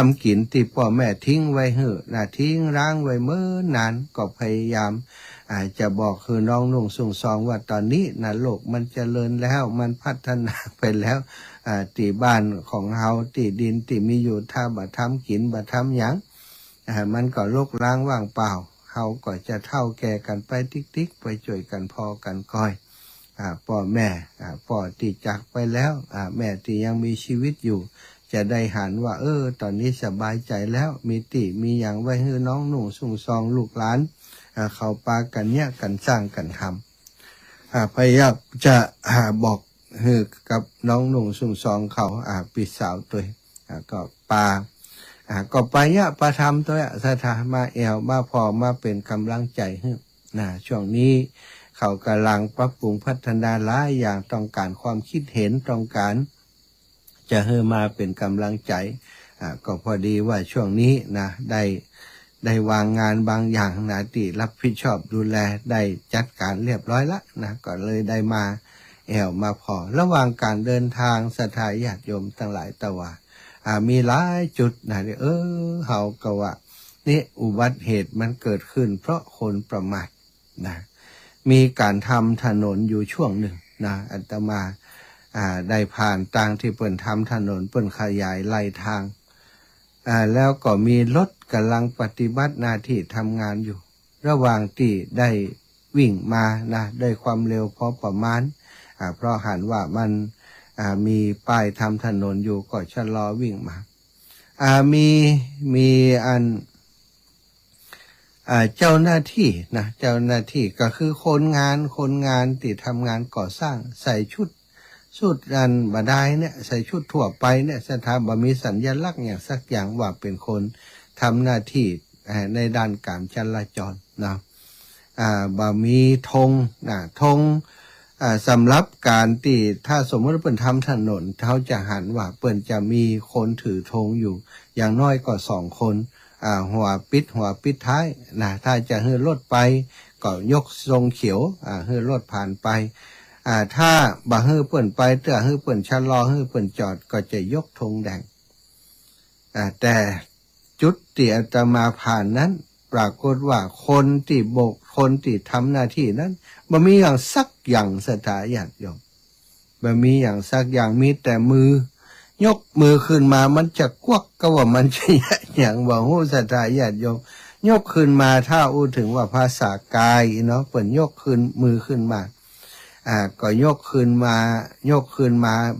ำกินที่พ่อแม่ทิ้งไว้ทิ้งร้างไว้เมื่อนานก็พยายามจะบอกคือน้องนุ่งสุ่งซองว่าตอนนี้โลกมันเจริญแล้วมันพัฒนาไปแล้วที่บ้านของเฮาที่ดินที่มีอยู่ถ้าบ่ทำกินบ่ทำหยังมันก็รกร้างว่างเปล่าเฮาก็จะเฒ่าแก่กันไปติ๊กๆไปช่วยกันพอกันก้อยพ่อแม่พ่อที่จากไปแล้วแม่ที่ยังมีชีวิตอยู่จะได้หันว่าตอนนี้สบายใจแล้วมีอย่างไว้ให้น้องหนุ่งสุ่งซองลูกหลานเขาปากันเนี่ยกันสร้างกันทำพยายามจะบอกกับน้องหนุ่งสุ่งซองเขาปีสาวตัวก็ก็ไปเนี่ยประทำตัวสถามามาพอมาเป็นกำลังใจให้ช่วงนี้เขากำลังปรับปรุงพัฒนาหลายอย่างต้องการความคิดเห็นต้องการจะให้มาเป็นกำลังใจก็พอดีว่าช่วงนี้ได้วางงานบางอย่างที่รับผิดชอบดูแลได้จัดการเรียบร้อยละก็เลยได้มามาพอระหว่างการเดินทางศรัทธาญาติโยมทั้งหลายตะวันมีหลายจุดเฮาก็ว่านี่อุบัติเหตุมันเกิดขึ้นเพราะคนประมาทมีการทำถนนอยู่ช่วงหนึ่งอาตมาได้ผ่านทางที่เปิ่นทำถนนเปิ่นขยายไล่ทางแล้วก็มีรถกำลังปฏิบัติหน้าที่ทำงานอยู่ระหว่างที่ได้วิ่งมาด้วยความเร็วพอประมาณเพราะหันว่ามันมีป้ายทำถนนอยู่ก็ชะลอวิ่งมามีเจ้าหน้าที่เจ้าหน้าที่ก็คือคนงานที่ทำงานก่อสร้างใส่ชุดบดายเนี่ยใส่ชุดทั่วไปเนี่ยสถาบันมีสัญลักษณ์อย่างสักอย่างว่าเป็นคนทำหน้าที่ในด้านการจราจรบ่มีธงสำหรับการที่ถ้าสมมติเปิ่นทำถนนเขาจะหันว่าเปิ่นจะมีคนถือธงอยู่อย่างน้อยก็2 คนหัวปิดท้ายถ้าจะให้รถไปก็ยกทรงเขียวให้รถผ่านไปถ้าบ่ให้เปิ่นไปเตื้อให้เปิ่นชะลอให้เปิ่นจอดก็จะยกธงแดงแต่จุดที่อาตมาผ่านนั้นปรากฏว่าคนที่โบกคนที่ทำหน้าที่นั้นบ่มีอย่างสักอย่างสถาญาติโยมบ่มีอย่างสักอย่างมีแต่ยกมือขึ้นมามันจะกวักก็ว่ามันจะอย่างว่าฮู้สถาญาติโยมยกขึ้นมาถ้าอู้ถึงว่าภาษากายเปิ่นยกขึ้นมือขึ้นมาก็ยกขึ้นมา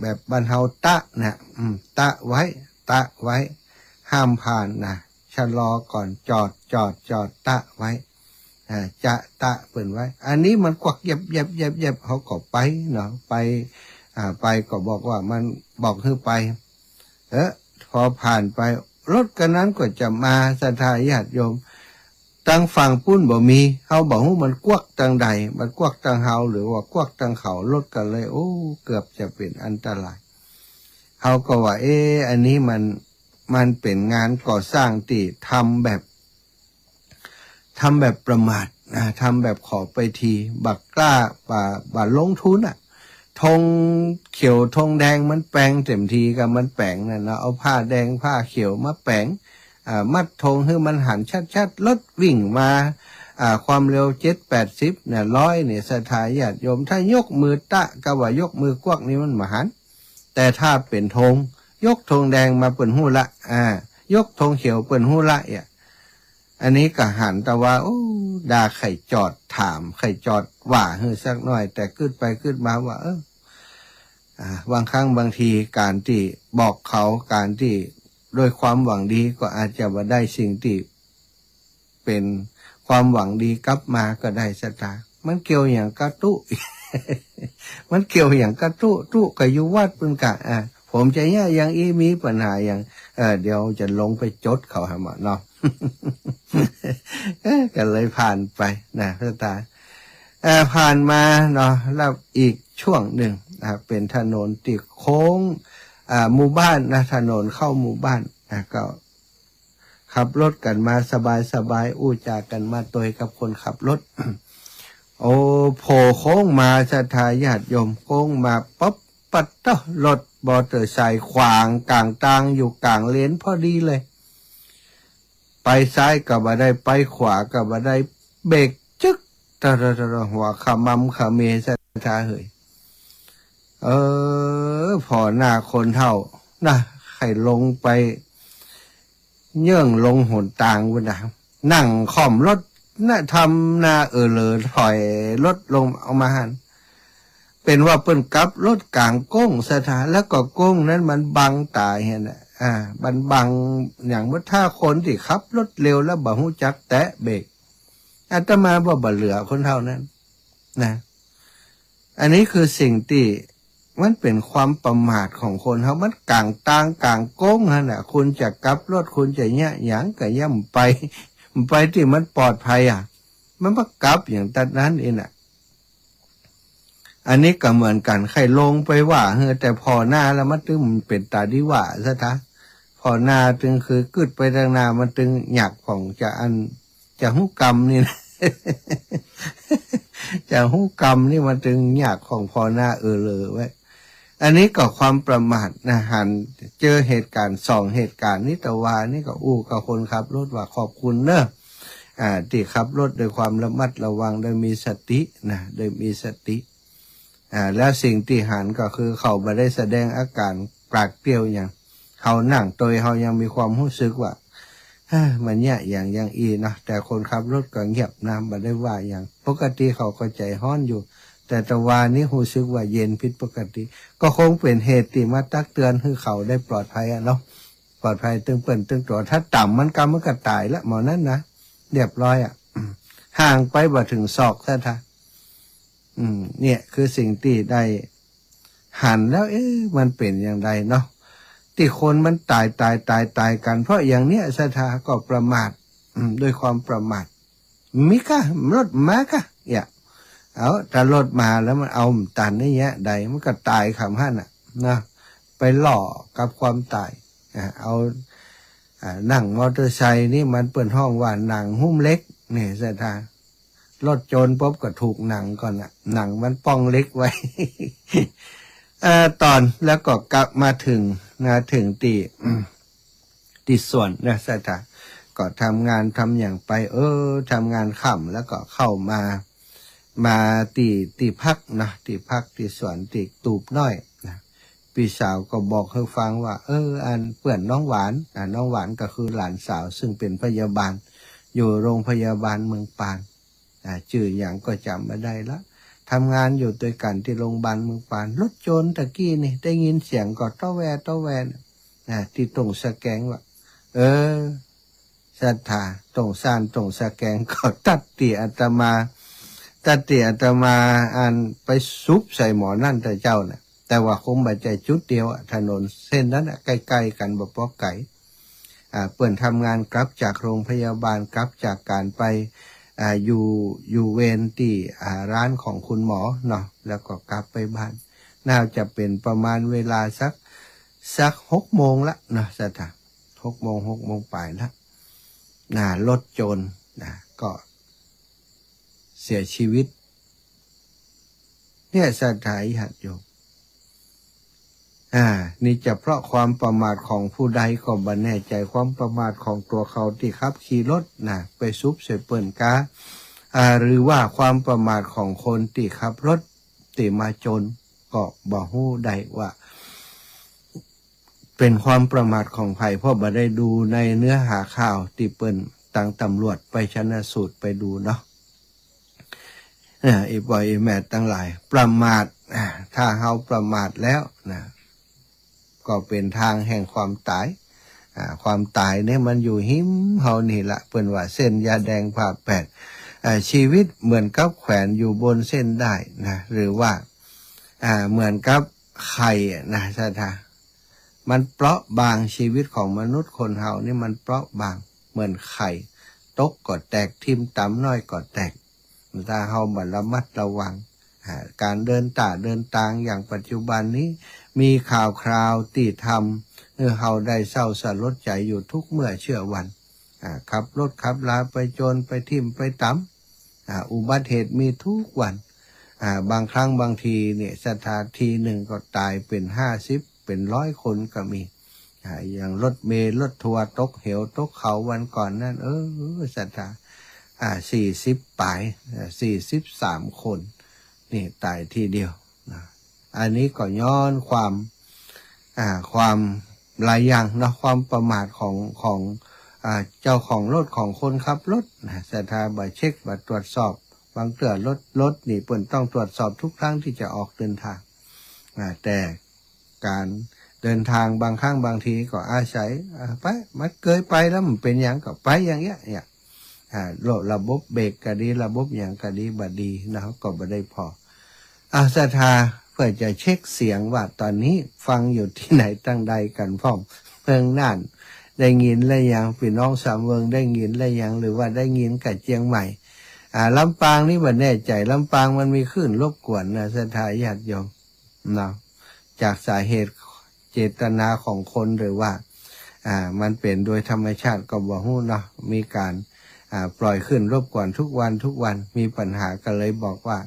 แบบบรรเทาตะตะไว้ห้ามผ่านชะลอก่อนจอดตะไว้จะตะเปิ่นไว้อันนี้มันกวักเย็บเขาก็ไปไปก็บอกว่ามันบอกให้ไปพอผ่านไปรถกันนั้นก็จะมาศรัทธาญาติโยมตั้งฝั่งปุ้นบ่มีเฮาบอกว่ามันกวักทางใดมันกวักทางเฮาหรือว่ากวักทางเขารถกันเลยเกือบจะเป็นอันตรายเฮาก็ว่าอันนี้มันเป็นงานก่อสร้างที่ทำแบบประมาททำแบบขอไปทีบักกล้าบ่ลงทุนธงเขียวธงแดงมันแปลงเต็มทีกับมันแปลงเอาผ้าแดงผ้าเขียวมาแปลงมัดธงให้มันหันชัดรถวิ่งมาความเร็ว70-80100เนี่ยศรัทธาญาติโยมถ้ายกมือตะก็ว่ายกมือกวักนี่มันมหันแต่ถ้าเป็นธงยกธงแดงมาเปิ่นหู้ละยกธงเขียวเปิ่นหู้ละอันนี้ก็หันแต่ว่าด่าไข่จอดถามไข่จอดว่าให้สักหน่อยแต่ขึ้นไปขึ้นมาว่าบางครั้งบางทีการที่บอกเขาการที่โดยความหวังดีก็อาจจะว่าได้สิ่งที่เป็นความหวังดีกลับมาก็ได้สตามันเกี่ยวอย่างกระตุ มันเกี่ยวอย่างกระตุก็อยู่วัดเพิ่นกะผมจะเนี่ยอย่างมีปัญหาอย่างเดี๋ยวจะลงไปจดเขาหาหมอเนาะ ก็เลยผ่านไปพระตาผ่านมาเนาะแล้วอีกช่วงหนึ่งเป็นถนนติดโค้งหมู่บ้านถนนเข้าหมู่บ้านก็ขับรถกันมาสบายอู้จากันมาตัวกับคนขับรถ โผล่โค้งมาศรัทธาญาติโยมโค้งมาป๊บปัดรถ มอเตอร์ไซค์ขวางกลางทางอยู่กลางเลนพอดีเลยไปซ้ายก็บ่ได้ไปขวาก็บ่ได้เบรกจึ๊กตะระหัวขมำขเมสะทาเฮ้ยพอหน้าคนเท่านะใครลงไปเยื่องลงหนต่างวุ้นนะนั่งค่อมรถน่ะทำหน้าเลยถอยรถลงเอามาหันเป็นว่าเปิ้นกลับรถกลางก้งสถานแล้วก็ก้งนั้นมันบังตายเห็นน่ะมันบังอย่างว่าถ้าคนที่ขับรถเร็วแล้วบ่ฮู้จักแตะเบรกอาตมาบ่เหลือคนเท่านั้นนะอันนี้คือสิ่งที่มันเป็นความประมาทของคนเขามันกลางตางกลางโก้งฮะน่ะคุณจะกลับรถคุณจะเนี่ยหยังก็ย่ำไปที่มันปลอดภัยมันก็กลับอย่างตัดนั้นเองน่ะอันนี้ก็เหมือนกันใครลงไปว่าแต่พอหน้าแล้วมันตึงมันเป็นตาดีว่าซะทะพอหน้าตึงคือกึดไปทางหน้ามันตึงหยักของจะหุกรรมนี่นะ จะหุกรรมนี่มันตึงหยักของพอหน้าเลยไว้อันนี้ก็ความประมาทนะหันเจอเหตุการณ์2เหตุการณ์นี้ตะวานี่ก็กับคนขับรถว่าขอบคุณเนอะที่ขับรถโดยความระมัดระวังโดยมีสตินะโดยมีสติแล้วสิ่งที่หันก็คือเขาไม่ได้แสดงอาการปากเปรี้ยวอย่างเขานั่งโดยเขายังมีความรู้สึกว่ามันเนี่ยอย่างอีนะแต่คนขับรถก็เงียบนะไม่ได้ว่าอย่างปกติเขาก็ใจฮ้อนอยู่แต่ตะวันนี้รู้สึกว่าเย็นผิดปกติก็คงเป็นเหตุที่มาตักเตือนให้เขาได้ปลอดภัยเนาะปลอดภัยตึงเปิ่นตึงตัวถ้าต่ำมันก็ตายละหมอนั่นนะเรียบร้อยห่างไปบ่ถึงศอกแท้ท่าเนี่ยคือสิ่งที่ได้หันแล้วมันเป็นอย่างไรเนาะที่คนมันตายกันเพราะอย่างเนี้ยสถาก็ประมาทด้วยความประมาทมิกะรถมากะถ้ารถมาแล้วมันเอาตันนี่เงี้ยใดมันก็ตายคำหั่นนะไปหล่อกับความตายเอานั่งมอเตอร์ไซค์นี่มันเปิดห้องว่าหนังหุ้มเล็กเนี่ยสถารถโจรปุ๊บก็ถูกหนังก่อนหนังมันป้องเล็กไว้ ตอนแล้วก็กลับมาถึงตีส่วนนะสถาก็ทำงานทำอย่างไปทำงานค่ำแล้วก็เข้ามาตีพักนะตีพักตีสวนตีตูบน้อยนะพี่สาวก็บอกให้ฟังว่าอันเพื่อนน้องหวานน้องหวานก็คือหลานสาวซึ่งเป็นพยาบาลอยู่โรงพยาบาลเมืองปานชื่ออย่างก็จำไม่ได้ละทำงานอยู่ด้วยกันที่โรงพยาบาลเมืองปานรถโจรตะกี้นี่ได้ยินเสียงก็ต้อแวที่ตรงสแกงว่าศรัทธาตรงซ่านตรงสแกงก็ตัดเตี่ยอาตมาอันไปซุบใส่หมอนั่นแต่เจ้าน่ะแต่ว่าคงบาดใจจุดเดียวถนนเส้นนั้นใกล้ๆกันบ่ปอไก่เปิ่นทำงานกลับจากโรงพยาบาลกลับจากการไปอยู่เวรที่ร้านของคุณหมอเนาะแล้วก็กลับไปบ้านน่าจะเป็นประมาณเวลาสัก6 โมงละนะสถา6 โมงปลายละรถโจรก็เสียชีวิตเนี่ยสถาหัดโยมนี่จะเพราะความประมาทของผู้ใดก็บ่แน่ใจความประมาทของตัวเขาที่ขับขี่รถไปซุบใส่เปิ้นกาหรือว่าความประมาทของคนที่ขับรถที่มาจนก็บ่ฮู้ได้ว่าเป็นความประมาทของใครเพราะบ่ได้ดูในเนื้อหาข่าวที่เปิ้นตั้งตำรวจไปชันสูตรไปดูเนาะอีบ่อยแม่ตั้งหลายประมาทถ้าเฮาประมาทแล้วก็เป็นทางแห่งความตายความตายเนี่ยมันอยู่หิมเฮานี่ละเปิ้นว่าเส้นยาแดงผ่าแปดชีวิตเหมือนกับแขวนอยู่บนเส้นได้นะหรือว่าเหมือนกับไข่นะสถามันเปราะบางชีวิตของมนุษย์คนเฮานี่มันเปราะบางเหมือนไข่ตกก็แตกทิ่มตำน้อยก็แตกถ้าเฮาบ่ระมัดระวังการเดินทางอย่างปัจจุบันนี้มีข่าวคราวที่ทำเฮาได้เศร้าสลดใจอยู่ทุกเมื่อเชื่อวันขับรถขับลาไปโจรไปทิ่มไปตำอุบัติเหตุมีทุกวันบางครั้งบางทีเนี่ยสถานทีหนึ่งก็ตายเป็น50 เป็น100 คนก็มีอย่างรถเมล์รถทัวร์ตกเหวตกเขาวันก่อนนั่นศรัทธา40 ปลาย43 คนนี่ตายทีเดียวนะอันนี้ก็ย้อนความหลายอย่างนะความประมาทของเจ้าของรถของคนขับรถนะศรัทธาบ่เช็คบ่ตรวจสอบบางเตือรถนี่เปิ่นต้องตรวจสอบทุกครั้งที่จะออกเดินทางแต่การเดินทางบางครั้งบางทีก็อาศัยไปมันเคยไปแล้วมันเป็นอย่างก็ไปอย่างเงี้ยระบบเบรกก็ดีระบบอย่างก็ดีบ่ดีนะครับก็บ่ได้พอศรัทธาเพื่อจะเช็คเสียงว่าตอนนี้ฟังอยู่ที่ไหนตั้งใดกันพ่อมเมืองน่านได้ยินแล้วยังพี่น้องสามเมืองได้ยินแล้วยังหรือว่าได้ยินกับเชียงใหม่ลำปางนี่บ่แน่ใจลำปางมันมีคลื่นรบกวนนะศรัทธาญาติโยมนะจากสาเหตุเจตนาของคนหรือว่ามันเป็นโดยธรรมชาติก็บ่ฮู้เนาะมีการปล่อยขึ้นรบกวนทุกวันมีปัญหาก็เลยบอกว่า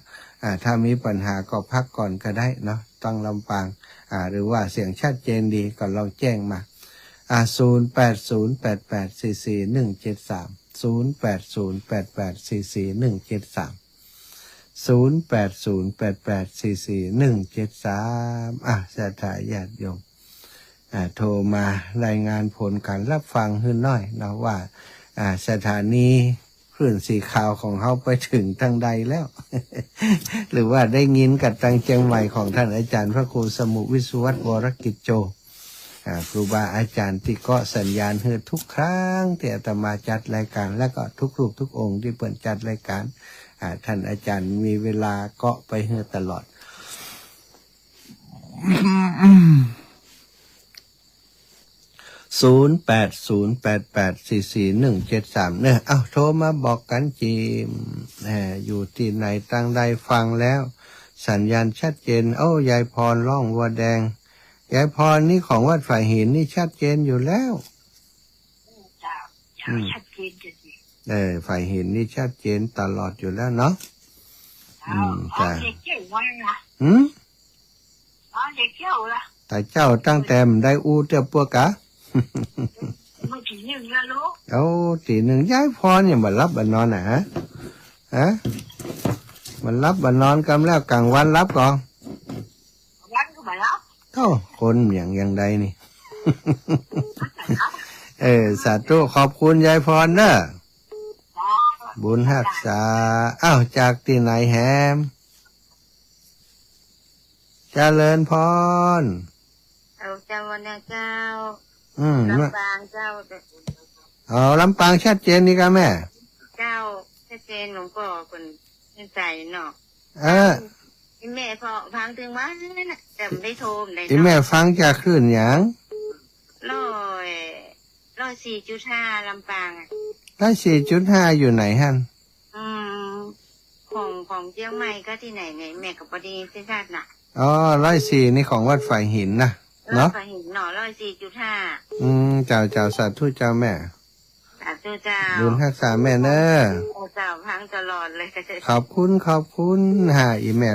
ถ้ามีปัญหาก็พักก่อนก็ได้เนาะต้องลำปางหรือว่าเสียงชัดเจนดีก็ลองแจ้งมา0808844173 0808844173 0808844173ศรัทธาญาติโยมโทรมารายงานผลการรับฟังขึ้นหน่อยนะว่าสถานีคลื่นสีขาวของเขาไปถึงทางใดแล้ว หรือว่าได้ยินกับทางเชียงใหม่ของท่านอาจารย์พระครูสมุวิสุวัตรวรกิจโจครูบาอาจารย์ที่เกาะสัญญาณเฮือทุกครั้งที่อาตมาจัดรายการและก็ทุกรูปทุกองค์ที่เปิดจัดรายการท่านอาจารย์มีเวลาเกาะไปเฮือตลอด 0808844173เนี่ยโทรมาบอกกันจีมอยู่ที่ไหนตั้งใดฟังแล้วสัญญาณชัดเจนยายพรล่องวัวแดงยายพรนี่ของวัดฝ่ายหินนี่ชัดเจนอยู่แล้วชัดเจนจริงฝ่ายหินนี่ชัดเจนตลอดอยู่แล้วเนาะจ้ะเด็กเจ้าวันละเด็กเจ้าละแต่เจ้าตั้งแต่ได้อู้เจ้าพวกกะมันตี 1แล้วลูกตี 1ยายพรเนี่ยมันรับบันนอนฮะมันรับบันนอนกำแล้วกลางวันรับก่อนวันก็มารับคนอย่างใดนี่ สาธุขอบคุณยายพรเนอะบุญรักษาจากที่ไหนแฮมเจริญพรเจ้าวันเจ้าลำปางเจ้าลำปางชัดเจนนี่ค่ะแม่เจ้าชัดเจนหลวงพ่อคนใจเนาะแม่พอฟังถึงว่านั่นน่ะแต่ไม่ได้โทรได้ที่แม่ฟังจากคลื่นอย่าง104.5ลำปาง104.5อยู่ไหนฮะของเชียงใหม่ก็ที่ไหนแม่กับพอดีที่ชาติน่ะ104นี่ของวัดฝ่ายหินนะเนาะฝ่ายหินเนาะ104.5เจ้าสาธุเจ้าแม่สาธุเจ้าบุญรักษาแม่เนอะเจ้าพังตลอดเลยขอบคุณอีแม่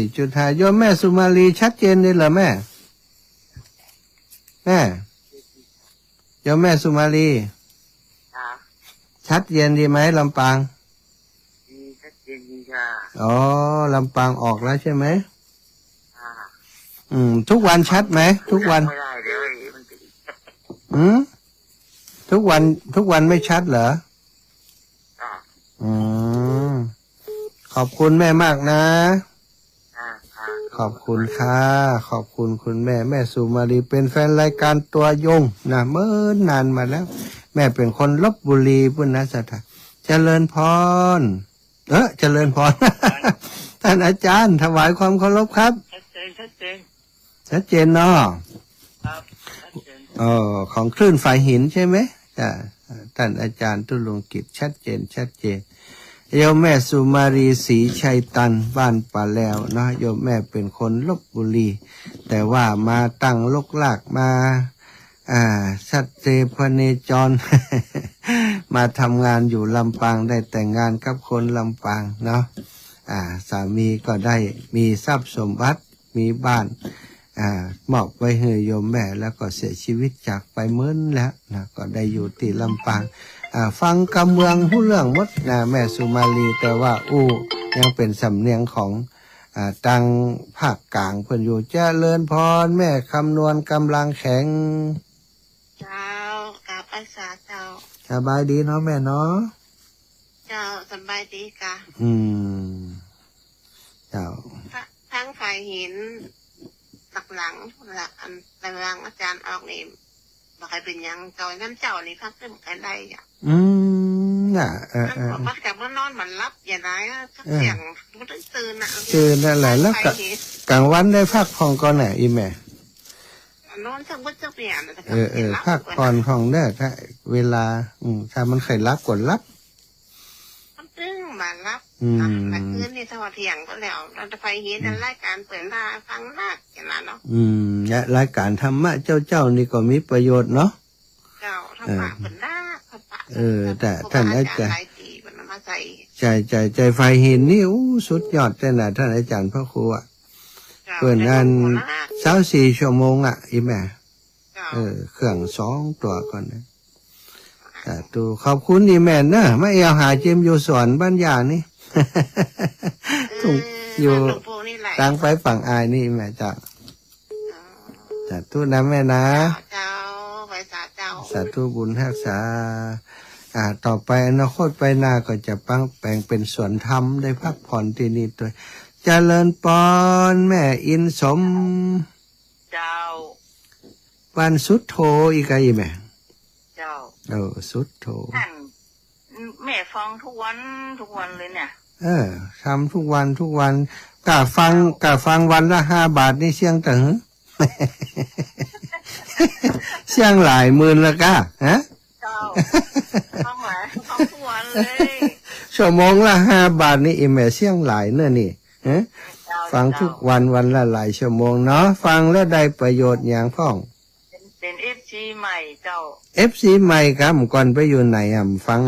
104.5โยมแม่สุมาลีชัดเจนเลยเหรอแม่โยมแม่สุมาลีชัดเจนดีไหมลำปางชัดเจนดีค่ะลำปางออกแล้วใช่ไหมทุกวันชัดไหมทุกวันไม่ได้เดี๋ยวทุกวันไม่ชัดเหรอขอบคุณแม่มากนะขอบคุณค่ะขอบคุณคุณแม่สุมาลีเป็นแฟนรายการตัวยงนะเมื่อนานมาแล้วแม่เป็นคนลพบุรีพุทธศาสนาเจริญพรเจริญพร ท่านอาจารย์ถวายความเคารพครับชัดเจนเนาะของคลื่นฝ่ายหินใช่ไหมท่านอาจารย์ตุลงกิจชัดเจนโยมแม่สุมารีศรีชัยตันบ้านป่าแล้วนะโยมแม่เป็นคนลพบุรีแต่ว่ามาตั้งลกลากมาสัตเตพเนจร มาทำงานอยู่ลำปางได้แต่งงานกับคนลำปางเนาะสามีก็ได้มีทรัพย์สมบัติมีบ้าน มอบไว้ให้โยมแม่แล้วก็เสียชีวิตจากไปเมื่อแล้วนะก็ได้อยู่ที่ลำปางฟังกำเมืองผู้เรื่องมดนะแม่สุมาลีแต่ว่ายังเป็นสำเนียงของตังภาคกลางเพิ่นอยู่เจริญพรแม่คำนวณกำลังแข็งเจ้ากับอาสาเจ้าสบายดีเนาะแม่เนาะเจ้าสบายดีกะเจ้าทั้งฝ่ายหินหลังอาจารย์ออกนี่บอกใครเป็นยังจอยน้ำเจ้านี่พักขึ้นกันได้จ้ะมักจากว่านอนมันรับอย่างไรสักเสียงมันตื่นนั่นแหละแล้วกลางวันได้พักผ่อนก่อนไหนอีแม่นอนสักวันสักเปลี่ยนพักผ่อนของได้ถ้าเวลาถ้ามันเคยรับกดรับมันตึ้งมารับแต่คืนนี่สวัสดิ์เที่ยงก็แล้วเราจะไปเห็นรายการเปิดหน้าฟังหน้าอย่างนั้นเนาะและรายการธรรมะเจ้านี่ก็มีประโยชน์เนาะเจ้าธรรมะเปิดหน้าแต่ท่านอาจารย์ใจไฟเห็นนี่สุดยอดแต่น่ะท่านอาจารย์พระครูเปิดงาน24 ชั่วโมงอีแม่เครื่อง2 ตัวก่อนนะตูขอบคุณอีแม่นะไม่เอาหาเจมอยู่สวนบ้านยานี่ถูกอยู่ตั้งไปฝั่งอายนี่แม่จ้ะสาธุนะแม่นะสาธุบุญรักษาต่อไปอนาคตไปหน้าก็จะแปลงเป็นสวนธรรมได้พักผ่อนที่นี่ตัวเจริญปอนแม่อินสมเจ้าวันสุดโทอีกไงแม่เจ้าสุดโทแม่ฟังทุกวันเลยเนี่ยทำทุกวันกะฟังวันละ5 บาทนี่เสี่ยงตึงเสี่ยงหลายหมื่นละกะฮะฟังทุกวันเลยชั่วโมงละ5 บาทนี่อีแม่เสี่ยงหลายเนอะนี่ฟังทุกวันละหลายชั่วโมงเนาะฟังแล้วได้ประโยชน์อย่างพ่องเป็น FC ใหม่เจ้า FC ใหม่ครับก่อนไปอยู่ไหนฟัง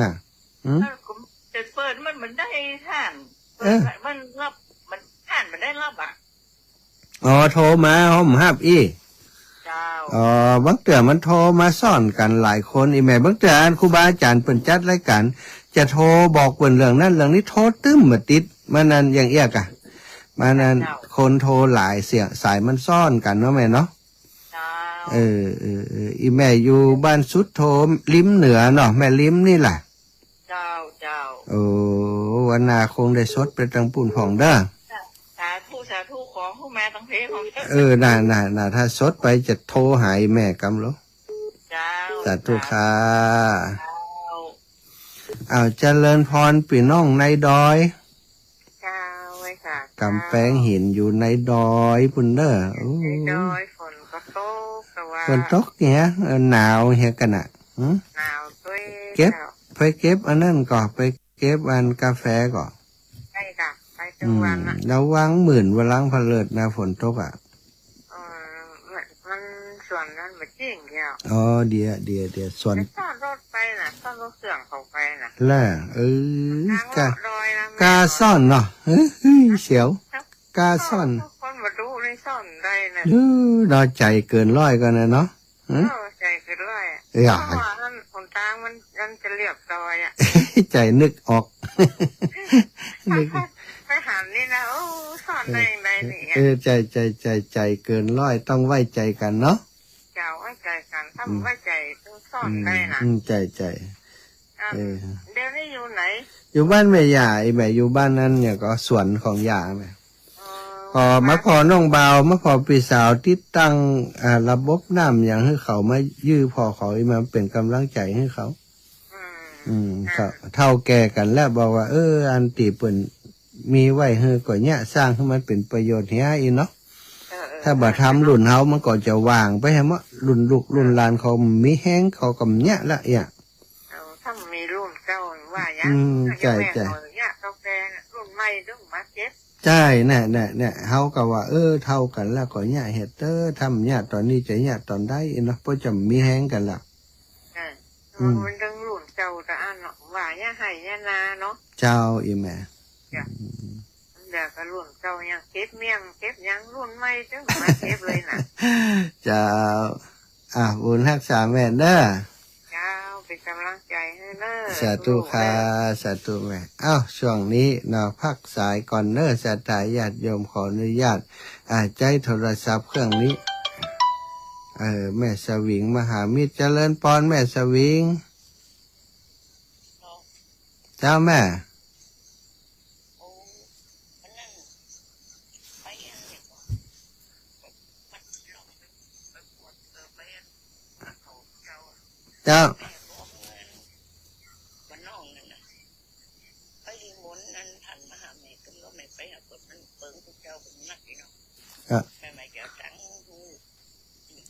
จะเปิดมันได้ท่านมันรับมันท่านมันได้รับโทรมาฮับอีบางเตือมันโทรมาซ่อนกันหลายคนอีแม่บางเตือครูบาอาจารย์เปิ่นจัดรายการจะโทรบอกเปิ่นเรื่องนั้นเรื่องนี้โทรตึ้มมาติดมานั้นอย่างเอี้ยกะมานั้นคนโทรหลายเสียสายมันซ่อนกันเนาะแม่เนาะอีแม่อยู่บ้านสุดโทลิ้มเหนือเนาะแม่ลิ้มนี่แหละเจ้าวันนาคงได้สดไปตังปุ่นผ่องเด้อสาธุของผู้แม่ตั้งเพลของน่าถ้าสดไปจะโทรหายแม่กำลังสาธุค่ะเจริญพรปีน้องในดอยกำแพงหินอยู่ในดอยปุ่นเด้อดอยฝนก็ตกเนี่ยหนาวเฮียกันหนาวด้วยเก็บอันนั้นก่อนไปเก็บอันกาแฟก่อนแล้ววางหมื่นวันล้างผลิตนะฝนตกมันส่วนนั้นมันจริงเดียวเดี๋ยวส่วนซ่อนรถไปนะซ่อนรถเสื่องเข้าไปนะแล้วกาซ่อนเนาะเสียวกาซ่อนคนมาดูในซ่อนได้นะรอใจเกินร้อยกันนะเนาะใจเกินร้อยนั่นคนทางมันจะเรียบร้อยใจนึกออกไปหันนี่นะสอนได้ยังไงนี่ใจเกินร้อยต้องไว้ใจกันเนาะไว้ใจกันถ้าไม่ไว้ใจต้องสอนได้นะใจเดี๋ยวนี้อยู่ไหนอยู่บ้านแม่ยาแม่อยู่บ้านนั้นเนี่ยก็สวนของยาแม่พอน้องเบาพอพี่สาวติดตั้งระบบน้ำอย่างให้เขามายื้อพอเขามาเป็นกำลังใจให้เขาเท่าแก่กันแล้วบอกว่าอันตีเปิ่นมีไว้ให้ก่อนเนี่ยสร้างให้มันเป็นประโยชน์ให้อีเนาะถ้าบ่ทำรุ่นเฮามันก็จะว่างไปให้มั้งรุ่นลูกรุ่นหลานเขามีแห้งเขากำเนี่ยละถ้ามีรุ่นเก่าว่าอย่างใช่เนี่ยกาแฟรุ่นใหม่รุ่นมาเก็ตใช่เนี่ยเฮาก็ว่าเท่ากันแล้วก็เนี่ยเฮ็ดทำเนี่ยตอนนี้จะเนี่ยตอนได้เนาะเพราะจะมีแห้งกันละมันต้องรุ่นเก่าแต่อันว่าเนี่ยให้เนี่ยนาเนาะเจ้าอีแม่เดี๋ จะกระลุ่นเก่ายังเก็บเมี่ยงเก็บยังรุ่นไม่จังมาเก็บเลยนะจะบุญรักษาแม่เด้อเจ้าเป็นกำลังใจให้เด้อสาธุค่ะสาธุแม่ช่วงนี้เราพักสายก่อนเด้อศรัทธาญาติโยมขออนุญาตใจโทรศัพท์เครื่องนี้แม่สวิงมหามิตรเจริญพรแม่สวิงเจ้าแม่เจ้า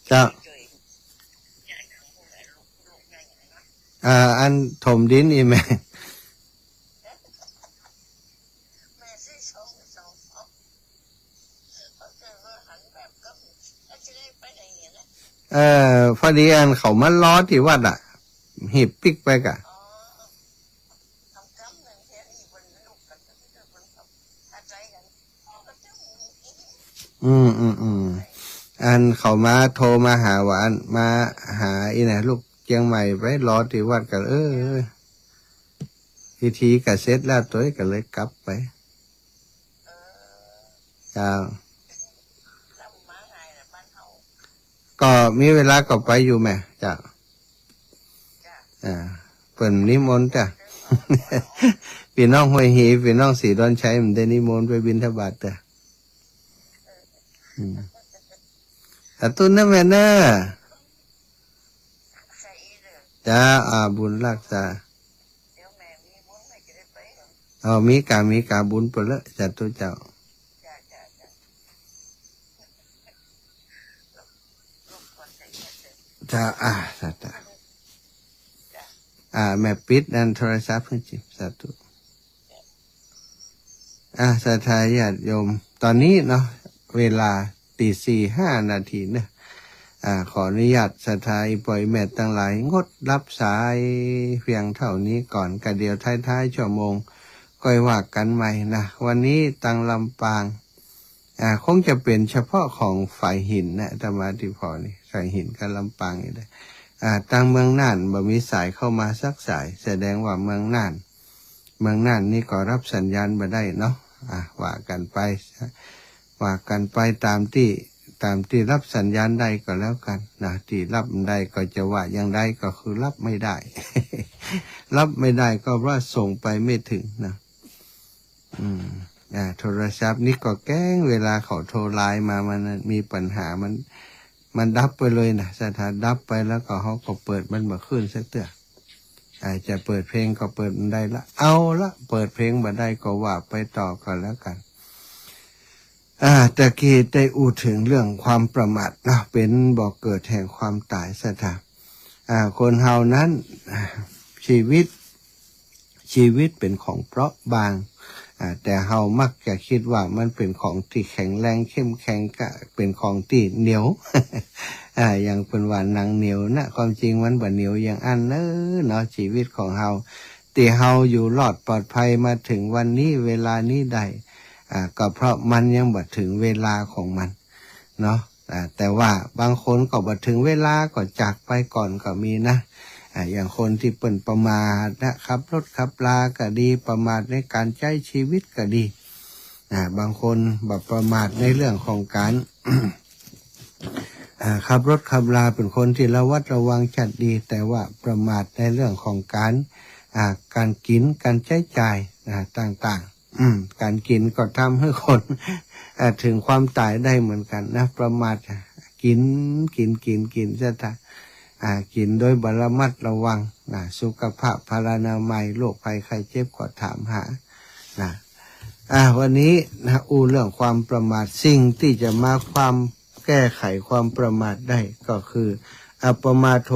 เจ้าอันถมดินอีแม่พอดีอันเขามาล้อที่วัดหีบปิกไปกะอันเขามาโทรมาหาหวานมาหาอีไหนลูกเชียงใหม่ไปล้อที่วัดกันพิธีกะเสร็จแล้วตัวก็เลยกลับไปจ้าก็มีเวลาก็ไปอยู่แม่จ้ะเปิ่นนิมนต์จ้ะพี่น้องห้วยหีพี่น้องสีดอนชัยมันได้นิมนต์ไปบิณฑบาตจ้ะตุนนะแม่เนอะจ้าบุญรักษามีกาบุญเปละจัดตัวเจ้าจ้าสัตว์แม่ปิดนั่นโทรศัพท์เพื่อนจิสัตว์สัทธาญาติโยมตอนนี้เนาะเวลา4:05 นาทีนะขออนุญาตสัทธาปล่อยแม่ทั้งหลายงดรับสายเพียงเท่านี้ก่อนกะเดียวท้ายๆชั่วโมงก็ว่ากันใหม่นะวันนี้ตังลำปางคงจะเป็นเฉพาะของฝ่ายหินนะธรรมาธิพรนี่ฝ่ายหินกับลำปางนี่ได้ตั้งเมืองน่านบ่มีสายเข้ามาสักสายแสดงว่าเมืองน่านนี่ก็รับสัญญาณมาได้เนาะว่ากันไปตามที่รับสัญญาณได้ก็แล้วกันนะที่รับได้ก็จะว่าอย่างใดก็คือรับไม่ได้ รับไม่ได้ก็ว่าส่งไปไม่ถึงนะโทรศัพท์นี่ก็แกล้งเวลาเขาโทรไลน์มามันมีปัญหามันดับไปเลยนะสถานดับไปแล้วก็เขาก็เปิดมันมาขึ้นสักเตื้อจะเปิดเพลงก็เปิดมันได้ละเอาละเปิดเพลงมาได้ก็ว่าไปต่อกันแล้วกันตะกี้ได้อูถึงเรื่องความประมาทนะเป็นบ่อเกิดแห่งความตายซะท่าคนเฮานั้นชีวิตเป็นของเปราะบางแต่เฮามักจะคิดว่ามันเป็นของที่แข็งแรงเข้มแข็งก็เป็นของที่เหนียว อย่างเป็นว่าหนังเหนียวนะความจริงมันบ่เหนียวอย่างอันเนาะชีวิตของเฮาที่เฮาอยู่รอดปลอดภัยมาถึงวันนี้เวลานี้ได้ก็เพราะมันยังบ่ถึงเวลาของมันเนาะแต่ว่าบางคนก็บ่ถึงเวลาก็จากไปก่อนก็มีนะอย่างคนที่เปิ่นประมาทนะครับรถขับลาก็ดีประมาทในการใช้ชีวิตก็ดีบางคนแบบประมาทในเรื่องของการ ขับรถขับลาเป็นคนที่ระวัดระวังจัดดีแต่ว่าประมาทในเรื่องของการกินการใช้จ่ายต่างๆการกินก็ทำให้คนถึงความตายได้เหมือนกันนะประมาทกินซะท่ากินโดยบระมัดระวังสุขภาพพลานามัยโรคภัยไข้เจ็บก็ถามหาวันนี้เรื่องความประมาทสิ่งที่จะมาความแก้ไขความประมาทได้ก็คืออัปมาโท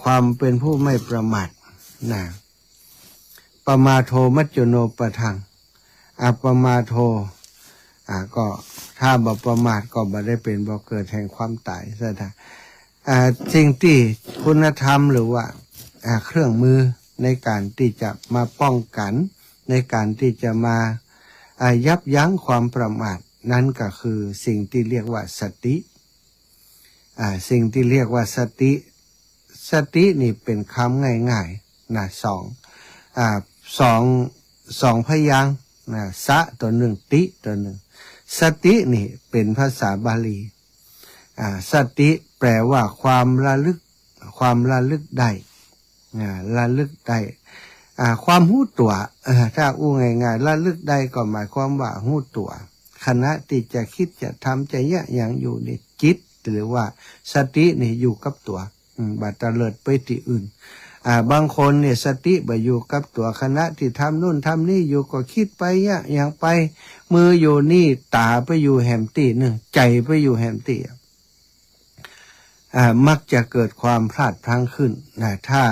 ความเป็นผู้ไม่ประมาทปมาโทมัจจุโนปทังอัปมาโทก็ถ้าบ่ประมาทก็บ่ได้เป็นบ่เกิดแห่งความตายซะท่าสิ่งที่คุณธรรมหรือว่าเครื่องมือ ในการที่จะมาป้องกันในการที่จะมายับยั้งความประมาทนั่นก็คือสิ่งที่เรียกว่าสติสิ่งที่เรียกว่าสตินี่เป็นคำง่ายๆนะสองพยางค์นะสะตัวหนึ่งติตัวหนึ่งสตินี่เป็นภาษาบาลีสติแปลว่าความระลึกได้ระลึกได้ความหู้ตัวถ้าอู้ง่ายๆระลึกได้ก็หมายความว่าหู้ตัวขณะที่จะคิดจะทำจะอย่างอยู่ในจิตหรือว่าสตินี่อยู่กับตัวบัดตะเลิดไปที่อื่นบางคนเนี่ยสติไปอยู่กับตัวขณะที่ทำนู่นทำนี่อยู่ก็คิดไปอย่างไปมืออยู่นี่ตาไปอยู่แหมตีหนึ่งใจไปอยู่แหมตีมักจะเกิดความพลาดพลั้งขึ้นถ้า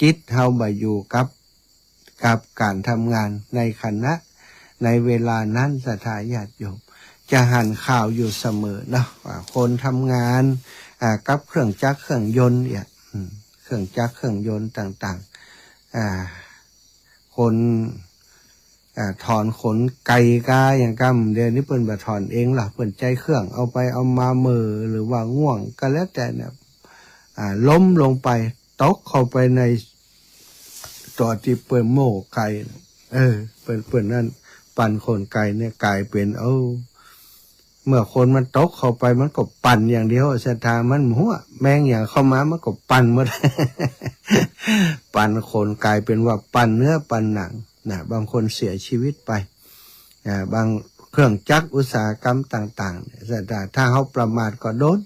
จิตเฮาไปอยู่กับการทำงานในขณะในเวลานั้นศรัทธาญาติโยมจะหันข่าวอยู่เสมอนะว่าคนทำงานกับเครื่องจักรเครื่องยนต์เนี่ยเครื่องจักรเครื่องยนต์ต่างๆคนถอนขนไก่กาอย่างกำเดี๋ยวนี้เปิ้นบ่ถอนเองล่ะเปิ้นใจเครื่องเอาไปเอามามือหรือว่าง่วงก็แล้วแต่เนี่ยล้มลงไปตกเข้าไปในตัวที่เปิ้นโม่ไก่เปิ้นนั่นปั่นขนไก่เนี่ยกลายเป็นเมื่อคนมันตกเข้าไปมันก็ปั่นอย่างเดียวศรัทธามันหัวแมงอย่างเข้ามามันก็ปั่นหมด ปั่นคนกลายเป็นว่าปั่นเนื้อปั่นหนังบางคนเสียชีวิตไปบางเครื่องจักรอุตสาหกรรมต่างๆศรัทธาถ้าเขาประมาทก็โดน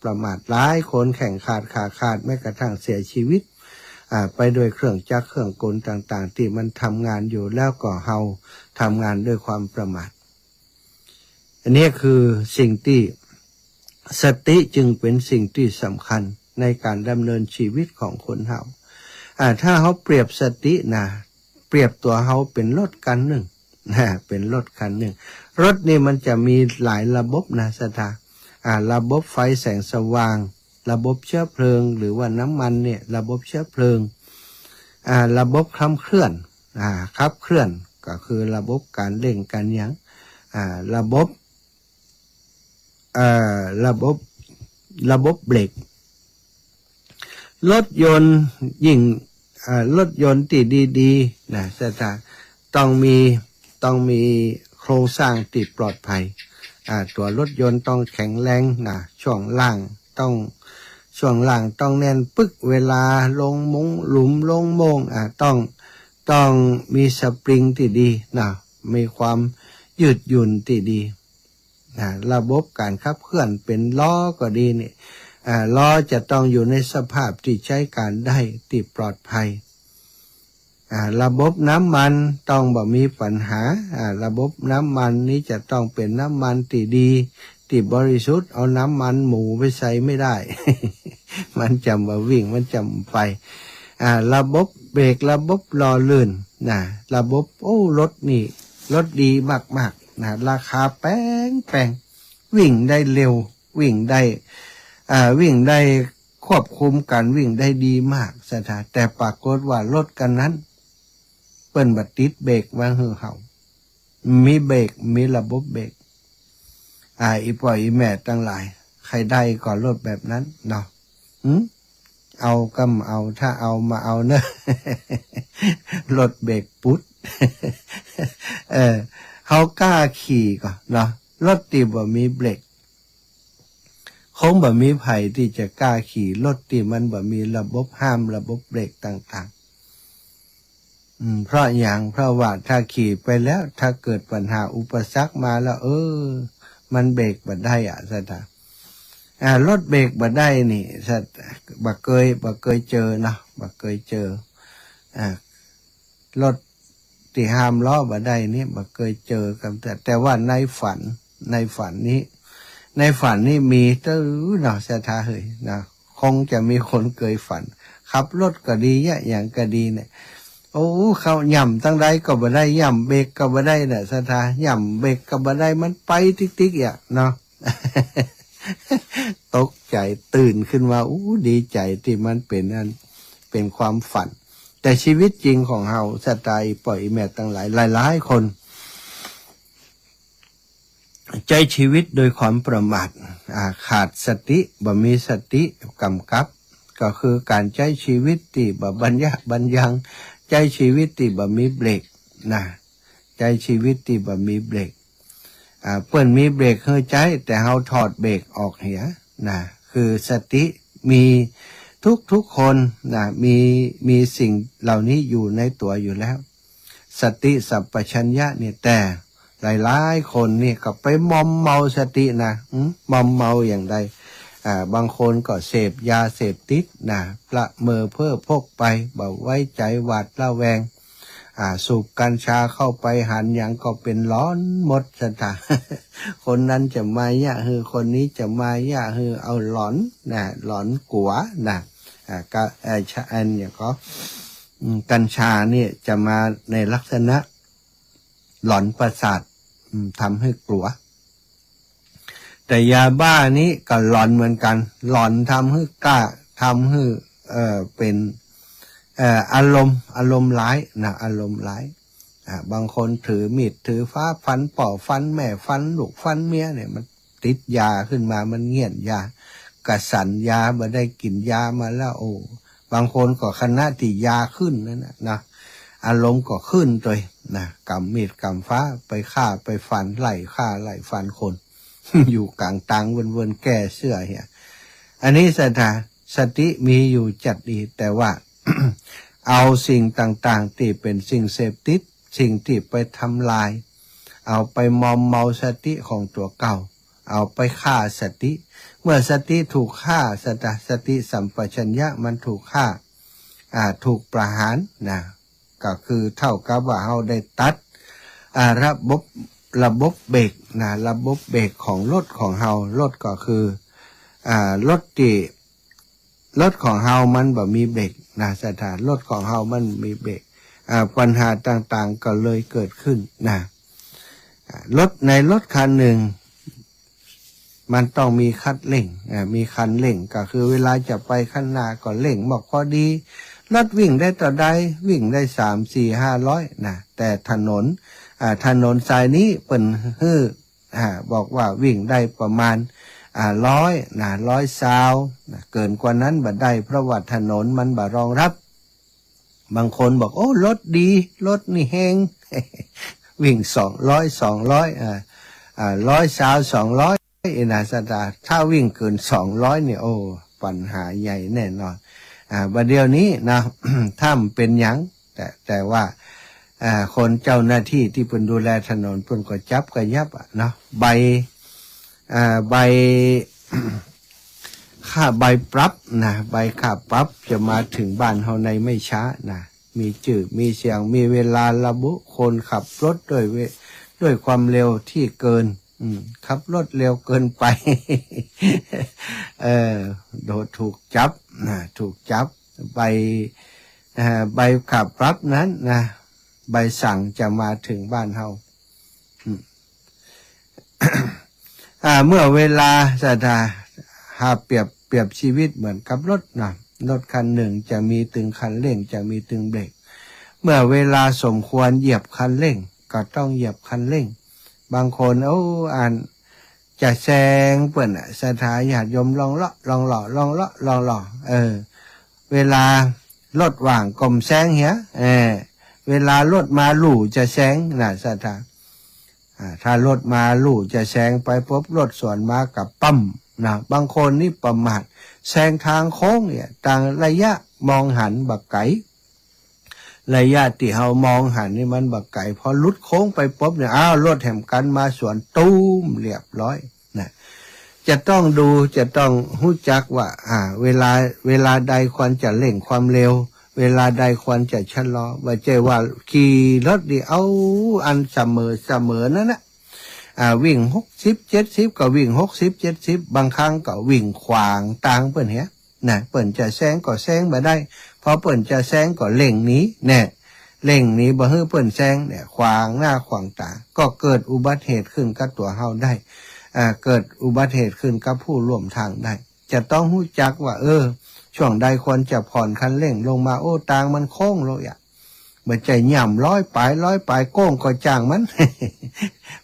ประมาทหลายคนแข่งขาดแม้กระทั่งเสียชีวิตไปโดยเครื่องจักรเครื่องกลต่างๆที่มันทำงานอยู่แล้วก็เฮาทำงานด้วยความประมาทอันนี้คือสิ่งที่สติจึงเป็นสิ่งที่สำคัญในการดำเนินชีวิตของคนเฮาถ้าเขาเปรียบสติเปรียบตัวเขาเป็นรถคันหนึ่งเป็นรถคันหนึ่งรถนี่มันจะมีหลายระบบศรัทธาระบบไฟแสงสว่างระบบเชื้อเพลิงหรือว่าน้ำมันเนี่ยระบบเชื้อเพลิงระบบขับเคลื่อนก็คือระบบการเร่งการยั้งระบบเบรกรถยนต์ยิ่งรถยนต์ที่ดีๆศรัทธาต้องมีโครงสร้างที่ปลอดภัยตัวรถยนต์ต้องแข็งแรงช่วงล่างต้องแน่นปึ๊กเวลาลงมุ้งหลุมลงโมงต้องมีสปริงที่ดีมีความยืดหยุ่นที่ดีระบบการขับเคลื่อนเป็นล้อก็ดีนี่ล้อจะต้องอยู่ในสภาพที่ใช้การได้ที่ปลอดภัยระบบน้ำมันต้องบ่มีปัญหาระบบน้ำมันนี้จะต้องเป็นน้ำมันที่ดีที่บริสุทธิ์เอาน้ำมันหมูไปใส่ไม่ได้ มันจำว่าวิ่งมันจำไประบบเบรกระบบล้อลื่นระบบรถดีมากๆราคาแพงวิ่งได้เร็ววิ่งได้ควบคุมการวิ่งได้ดีมากสถานแต่ปรากฏว่ารถกันนั้นเปิ้นบัดติดเบรกว่าเฮามีเบรกมีระบบเบรกอีพ่ออีแม่ทั้งหลายใครได้ก่อนรถแบบนั้นเนาะเอาก็เอาถ้าเอามาเอาเนอะ รถเบรกปุ๊ด เขากล้าขี่ก่อนเนาะรถที่บ่มีเบรกคงบ่มีไผที่จะกล้าขี่รถที่มันบ่มีระบบห้ามระบบเบรกต่างๆเพราะว่าถ้าขี่ไปแล้วถ้าเกิดปัญหาอุปสรรคมาแล้วมันเบรกบ่ได้ซะท่ารถเบรกบ่ได้นี่บ่เคยเจอนะบ่เคยเจอรถที่ห้ามล้อบ่ได้นี่บ่เคยเจอกันแต่ว่าในฝันนี่มีเนาะสถาเฮ้ยนะคงจะมีคนเคยฝันขับรถก็ดีอย่างก็ดีเนี่ยเขาย่ำตั้งใดก็บ่ได้ย่ำเบรกก็บ่ได้น่ะสถาย่ำเบรกก็บ่ได้มันไปติ๊กๆเนาะ ตกใจตื่นขึ้นมาดีใจที่มันเป็นความฝัน แต่ชีวิตจริงของเฮาสไตล์ปล่อยแม่ตั้งหลายคนใจชีวิตโดยความประมาทขาดสติบ่มีสติกำกับก็คือการใช้ชีวิตที่บ่บรรยังใช้ชีวิตที่บ่มีเบรกนะใช้ชีวิตที่บ่มีเบรกเปิ้นมีเบรกให้ใจแต่เฮาถอดเบรกออกเหียนะคือสติมีทุกคนนะมีสิ่งเหล่านี้อยู่ในตัวอยู่แล้วสติสัมปชัญญะเนี่ยแต่หลายคนนี่ก็ไปมอมเมาสตินะมอมเมาอย่างใดบางคนก็เสพยาเสพติดนะละเมอเพ้อพกไปบ่ไว้ใจหวาดระแวงสูบกัญชาเข้าไปหันอย่างก็เป็นร้อนหมดสถา คนนั้นจะมายะฮือคนนี้จะมายะฮือเอาหลอนนะหลอนกัวนะก็อันเนี่ยก็กัญชาเนี่ยจะมาในลักษณะหลอนประสาททำให้กลัวแต่ยาบ้านี้ก็หลอนเหมือนกันหลอนทำให้กล้าทำให้เป็นอารมณ์ร้ายนะอารมณ์ร้ายบางคนถือมีดถือฟ้าฟันป่อฟันแม่ฟันลูกฟันเมียเนี่ยมันติดยาขึ้นมามันเงี่ยนยากระสันยามาได้กินยามาแล้วโอ้บางคนก็ขณะที่ยาขึ้นนั่นนะอารมณ์ก็ขึ้นตัวนะกำมีดกำฟ้าไปฆ่าไปฟันไล่ฆ่าไล่ฟันคน อยู่กลางตังเวินแก้เสื้อเหี้ยอันนี้สติมีอยู่จัดดีแต่ว่า เอาสิ่งต่างๆที่เป็นสิ่งเสพติดสิ่งที่ไปทำลายเอาไปมอมเมาสติของตัวเก่าเอาไปฆ่าสติเมื่อสติถูกฆ่าสติสัมปชัญญะมันถูกฆ่าถูกประหารนะก็คือเท่ากับว่าเราได้ตัดระบบเบรกนะระบบเบรกของรถของเรารถก็คือรถของเรามันแบบมีเบรกนะสถานรถของเรามันมีเบรกปัญหาต่างๆก็เลยเกิดขึ้นนะในรถคันหนึ่งมันต้องมีคันเร่งมีคันเร่งก็คือเวลาจะไปข้างหน้าก็เร่งบอกพอดีรถวิ่งได้ต่อใดวิ่งได้300-400-500นะแต่ถนนสายนี้เปิ่นบอกว่าวิ่งได้ประมาณ100นะ120นะเกินกว่านั้นบ่ได้เพราะว่าถนนมันบ่รองรับบางคนบอกโอ้รถดีรถนี่แฮง วิ่ง100-200 นะสตาถ้าวิ่งเกิน200เนี่ยโอ้ปัญหาใหญ่แน่นอนบัดเดี๋ยวนี้นะ ถ้าเป็นหยังแต่ว่าคนเจ้าหน้าที่ที่เพิ่นดูแลถนนเพิ่นก็จับก็ยับเนาะใบ ค่าใบปรับนะใบค่าปรับจะมาถึงบ้านเฮาในไม่ช้านะมีจื่อมีเสียงมีเวลาระบุคนขับรถด้วยความเร็วที่เกินขับรถเร็วเกินไป โดนถูกจับนะถูกจับใบขับปรับนั้นนะใบสั่งจะมาถึงบ้านเฮา เมื่อเวลาเปรียบชีวิตเหมือนกับรถนะรถคันหนึ่งจะมีตึงคันเร่งจะมีตึงเบรกเมื่อเวลาสมควรเหยียบคันเร่งก็ต้องเหยียบคันเร่งบางคนจะแซงเปิ้นญาติโยมลองเวลารถว่างกลมแซงเหี้ยเวลารถมาลู่จะแซงนะถ้ารถมาลู่จะแซงไปปุ๊บรถสวนมากับปั๊มนะบางคนนี่ประมาทแซงทางโค้งเนี่ยต่างระยะมองหันบักไก่ระยะที่เฮามองหันนี่มันบักไก่พอลุดโค้งไปปุ๊บเนี่ยรถแหมกันมาสวนตู้มเรียบร้อยนะจะต้องดูจะต้องรู้จักว่าเวลาใดควรจะเร่งความเร็วเวลาใดควรจะชะลอว่าใจว่าขี่รถดิอันเสมอนั่นนะวิ่ง60-70ก็วิ่ง60-70บางครั้งก็วิ่งขวางต่างเปิ้นเหี้ยนะเปิ้นจะแซงก็แซงบ่ได้พอเปิ้นจะแซงก็เร่งหนีแน่เร่งหนีบ่ให้เปิ้นแซงเนี่ยขวางหน้าขวางตาก็เกิดอุบัติเหตุขึ้นกับตัวเฮาได้เกิดอุบัติเหตุขึ้นกับผู้ร่วมทางได้จะต้องรู้จักว่า ช่วงใดควรจะผ่อนคันเร่งลงมาโอ้ตางมันโค้งเลยอ่ะเมื่อใจหย่ำร้อยปลายโก้งก็จ้างมัน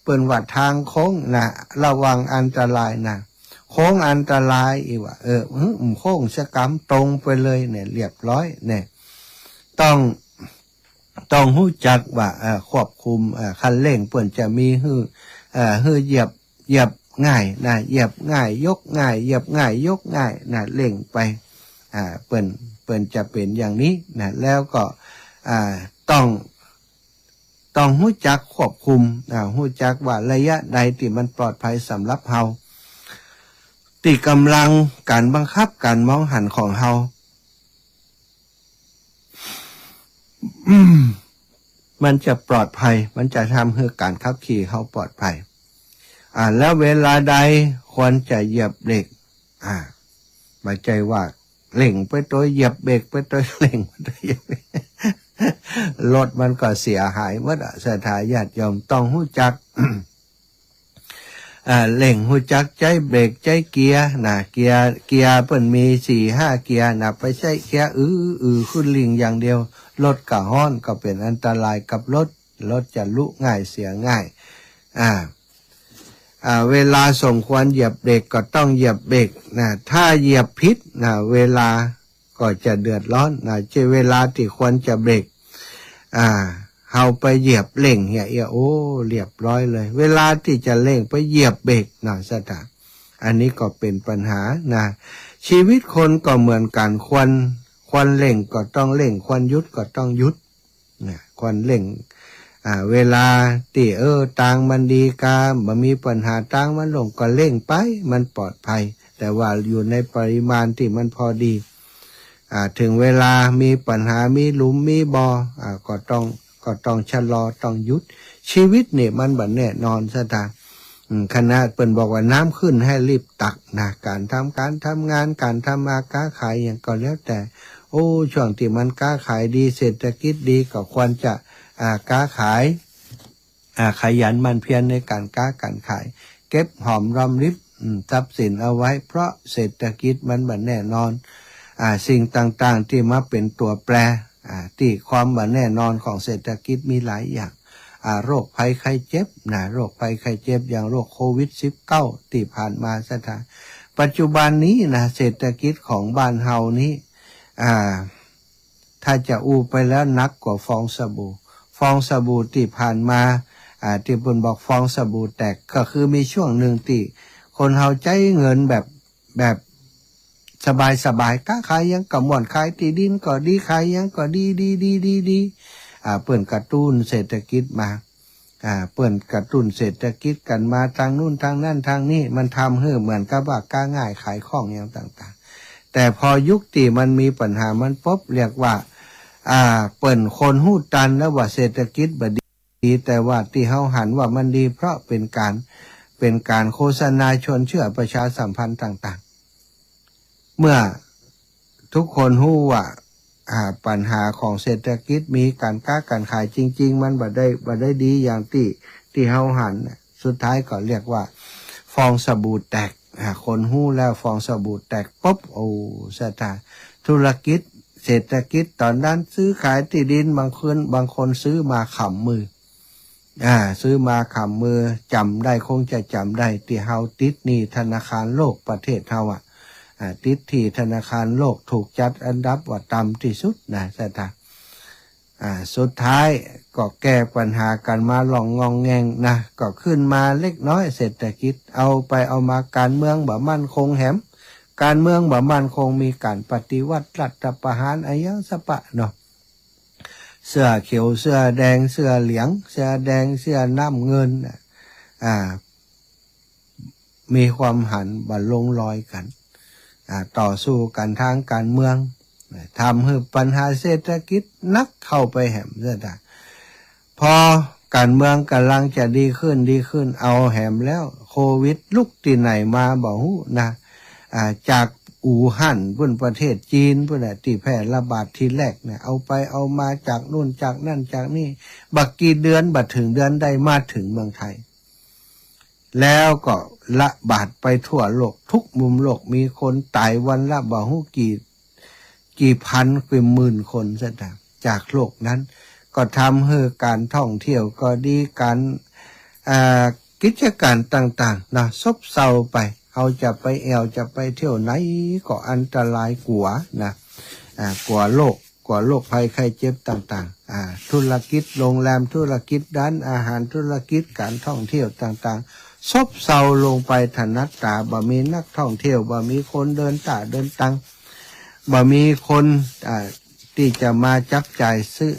เปิ่นว่าทางโค้งนะระวังอันตรายนะโค้งอันตรายอีกว่าโค้งสกำตรงไปเลยเนี่ยเรียบร้อยเนี่ยต้องรู้จักว่าควบคุมคันเร่งเปิ่นจะมีฮือเหยียบง่ายนะเหยียบง่ายยกง่ายเหยียบง่ายยกง่ายนะเร่งไปเปิ่นจะเป็นอย่างนี้นะแล้วก็ต้องรู้จักควบคุมรู้จักว่าระยะใดที่มันปลอดภัยสำหรับเฮาที่กำลังการบังคับการมองหันของเฮามันจะปลอดภัยมันจะทำให้การขับขี่เฮาปลอดภัยแล้วเวลาใดควรจะเหยียบเบรกไม่ใจว่าเร่งไปตัวเหยียบเบรกไปตัวเร่งไปตัวเหยียบรถมันก็เสียหายหมดสถาญาติโยมต้องรู้จักเร่งรู้จักใจเบรกใจเกียร์นะเกียร์เพิ่นมี 4-5 เกียร์นะไปใช้เกียร์ขึ้นลิงอย่างเดียวรถก็ฮ้อนก็เป็นอันตรายกับรถจะลุง่ายเสียง่ายเวลาสมควรเหยียบเบรกก็ต้องเหยียบเบรกนะถ้าเหยียบผิดนะเวลาก็จะเดือดร้อนนะเวลาที่ควรจะเบรกเฮาไปเหยียบเร่งเฮียโอ้เรียบร้อยเลยเวลาที่จะเร่งไปเหยียบเบรกนะสตาอันนี้ก็เป็นปัญหานะชีวิตคนก็เหมือนกันควรเร่งก็ต้องเร่งควรหยุดก็ต้องหยุดนะควรเร่งเวลาที่ตางมันดีกาบ่มีปัญหาตางมันลงก็เร่งไปมันปลอดภัยแต่ว่าอยู่ในปริมาณที่มันพอดีถึงเวลามีปัญหามีหลุมมีบ่อก็ต้องชะลอต้องหยุดชีวิตเนี่ยมันบ่แน่นอนซะทางคณะเปิ้นบอกว่าน้ำขึ้นให้รีบตักนะการทำงานการทำมาค้าขายอย่างก็แล้วแต่ช่วงที่มันค้าขายดีเศรษฐกิจดีก็ควรจะค้าขายขยันมันเพียรในการค้าการขายเก็บหอมรอมริบทรัพย์สินเอาไว้เพราะเศรษฐกิจมันบ่แน่นอนสิ่งต่างๆที่มาเป็นตัวแปรที่ความบ่แน่นอนของเศรษฐกิจมีหลายอย่างโรคภัยไข้เจ็บโรคภัยไข้เจ็บอย่างโรคโควิด -19 ที่ผ่านมาซะทางปัจจุบันนี้เศรษฐกิจของบ้านเฮานี้ถ้าจะไปแล้วนักกว่าฟองสบู่ที่ผ่านมาที่เพิ่นบอกฟองสบู่แตกก็คือมีช่วงหนึ่งที่คนเฮาใจเงินแบบสบายค้าขายยังก็ม่วนขายที่ดินก็ดีขายยังก็ดีเปิ้นกระตุ้นเศรษฐกิจมาเปิ้นกระตุ้นเศรษฐกิจกันมาทางนู่นทางนั่นทางนี้มันทำให้เหมือนกับว่าก้าง่ายขายของอย่างต่างๆแต่พอยุคที่มันมีปัญหามันปุ๊บเรียกว่าเปิ้นคนหู้ตันแล้วว่าเศรษฐกิจบ่ดีแต่ว่าที่เฮาหันว่ามันดีเพราะเป็นการโฆษณาชวนเชื่อประชาสัมพันธ์ต่างๆเมื่อทุกคนหู้ว่าปัญหาของเศรษฐกิจมีการค้าการขายจริงๆมันบ่ได้ดีอย่างที่เฮาหันสุดท้ายก็เรียกว่าฟองสบู่แตกคนหู้แล้วฟองสบู่แตกปุ๊บสถานธุรกิจเศรษฐกิจตอนนั้นซื้อขายที่ดินบางคนซื้อมาขำมือซื้อมาขำมือจำได้คงจะจำได้ที่เฮาติดหนี้ธนาคารโลกประเทศเฮาติดที่ธนาคารโลกถูกจัดอันดับว่าต่ำที่สุดสถานสุดท้ายก็แก้ปัญหากันมาหลองงองแงงก็ขึ้นมาเล็กน้อยเศรษฐกิจเอามาการเมืองบ่มั่นคงแหมการเมืองบ่มั่นคงมีการปฏิวัติรัฐประหารอะไรอย่างสปะเนาะเสื้อเขียวเสื้อแดงเสื้อเหลืองเสื้อแดงเสื้อน้ำเงินมีความหันบ่ลงรอยกันต่อสู้กันทางการเมืองทำให้ปัญหาเศรษฐกิจนักเข้าไปแหมเสียได้พอการเมืองกำลังจะดีขึ้นเอาแหมแล้วโควิดลุกที่ไหนมาบอกจากอู่ฮั่นพุ่นประเทศจีนพุ่นที่แพร่ระบาดทีแรกเอามาจากนู่นจากนั่นจากนี่บักกี่เดือนบัดถึงเดือนได้มาถึงเมืองไทยแล้วก็ระบาดไปทั่วโลกทุกมุมโลกมีคนตายวันละบ่ฮู้กี่ กี่พันกี่หมื่นคนซะนะจากโลกนั้นก็ทำให้การท่องเที่ยวก็ดีการกิจการต่างๆนะซบเซาไปเขาจะไปจะไปเที่ยวไหนก็อันตรายกว่านะกว่าโรคภัยไข้เจ็บต่างๆธุรกิจโรงแรมธุรกิจด้านอาหารธุรกิจการท่องเที่ยวต่างๆซบเซาลงไปถนัดตาบ่มีนักท่องเที่ยวบ่มีคนเดินตาเดินตังบ่มีคนที่จะมาจับจ่ายซื้อ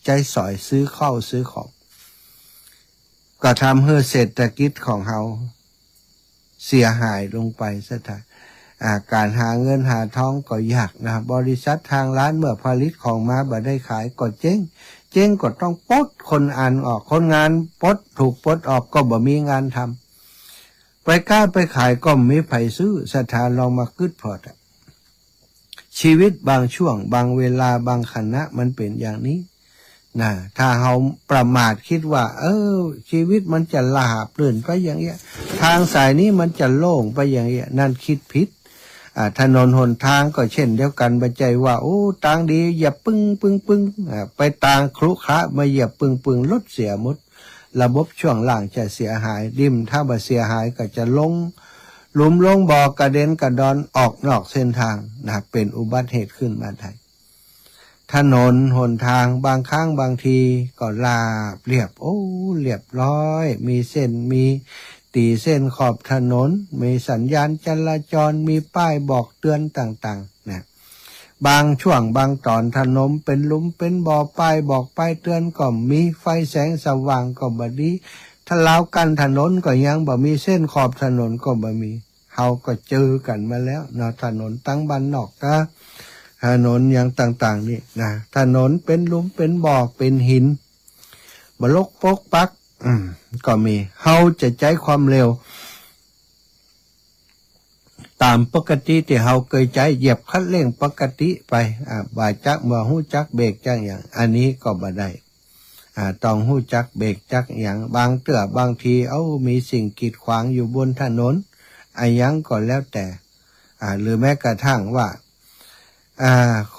ใจสอยซื้อข้าวซื้อของก็ทำให้เศรษฐกิจของเราเสียหายลงไปซะทีการหาเงินหาทองก็ยากนะบริษัททางร้านเมื่อผลิตของมาบ่ได้ขายก็เจ๊งก็ต้องปลดคนออกคนงานถูกปลดออกก็บ่มีงานทำไปกล้าไปขายก็ไม่ไผซื้อสถานลองมาคึดพอดชีวิตบางช่วงบางเวลาบางขณะมันเป็นอย่างนี้นะถ้าเราประมาทคิดว่าชีวิตมันจะลาบลื่นไปอย่างเงี้ยทางสายนี้มันจะโล่งไปอย่างเงี้ยนั่นคิดผิดถนนหนทางก็เช่นเดียวกันบัจจัยว่าทางดีอย่าปึ้งไปทางครุขระมาเหยียบปึ้งรถเสียหมดระบบช่วงล่างจะเสียหายดิมถ้าบ่เสียหายก็จะลงหลุมลงบ่อกระเด็นกระดอนออกนอกเส้นทางนะเป็นอุบัติเหตุขึ้นมาได้ถนนหนทางบางครั้งบางทีก็ราบเรียบเรียบร้อยมีเส้นมีตีเส้นขอบถนนมีสัญญาณจราจรมีป้ายบอกเตือนต่างๆนะบางช่วงบางตอนถนนเป็นหลุมเป็นบ่อป้ายบอกป้ายเตือนก็มีไฟแสงสว่างก็บ่ดีถ้าแล้วกันถนนก็ยังบ่มีเส้นขอบถนนก็บ่มีเฮาก็เจอกันมาแล้วนะถนนตั้งบ้านนอกนะถนนอย่างต่างๆนี่นะถนนเป็นหลุมเป็นบ่อเป็นหินบลกปกปักก็มีเฮาจะใช้ความเร็วตามปกติที่เฮาเคยใช้เหยียบคันเร่งปกติไปบ่าจักบ่ฮู้จักเบรกจักอย่างอันนี้ก็บ่ได้ต้องฮู้จักเบรกจักอย่างบางเตื้อบางทีมีสิ่งกีดขวางอยู่บนถนนยังก็แล้วแต่หรือแม้กระทั่งว่า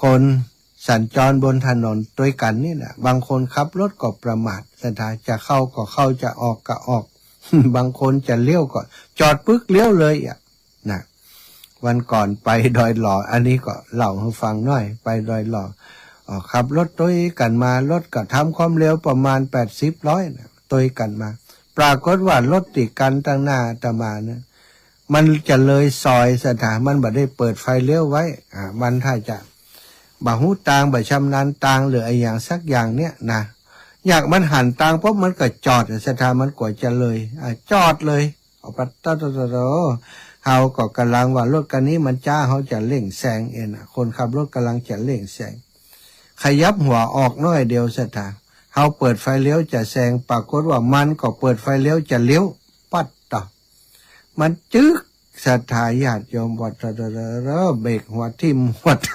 คนสัญจรบนถนนด้วยกันนี่แหละบางคนขับรถก็ประมาทสถานจะเข้าก็เข้าจะออกก็ออก บางคนจะเลี้ยวก็จอดปึ๊กเลี้ยวเลยนะวันก่อนไปดอยหล่ออันนี้ก็เล่าให้ฟังหน่อยไปดอยหล่อขับรถตัวกันมารถก็ทำความเร็วประมาณ80-100นะตัวกันมาปรากฏว่ารถติดกันตั้งหน้าตะมานะมันจะเลยซอยสถานมันบ่ได้เปิดไฟเลี้ยวไว้มันถ้าจะบ่ฮู้ตางบ่ชำนาญตางหรือไอ้อย่างสักอย่างเนี้ยนะอยากมันหันตางปุ๊บมันก็จอดสถานมันกว่าจะเลยจอดเลยเอาปัดตเฮาก็กำลังว่ารถคันนี้มันจ้าเขาจะเร่งแซงคนขับรถกำลังจะเร่งแซงขยับหัวออกน้อยเดียวสถานเฮาเปิดไฟเลี้ยวจะแซงปรากฏว่ามันก็เปิดไฟเลี้ยวจะเลี้ยวปัดต่อมันจึ๊กศรัทธาญาติโยมวัดเบรกหัวทิ่มหัวท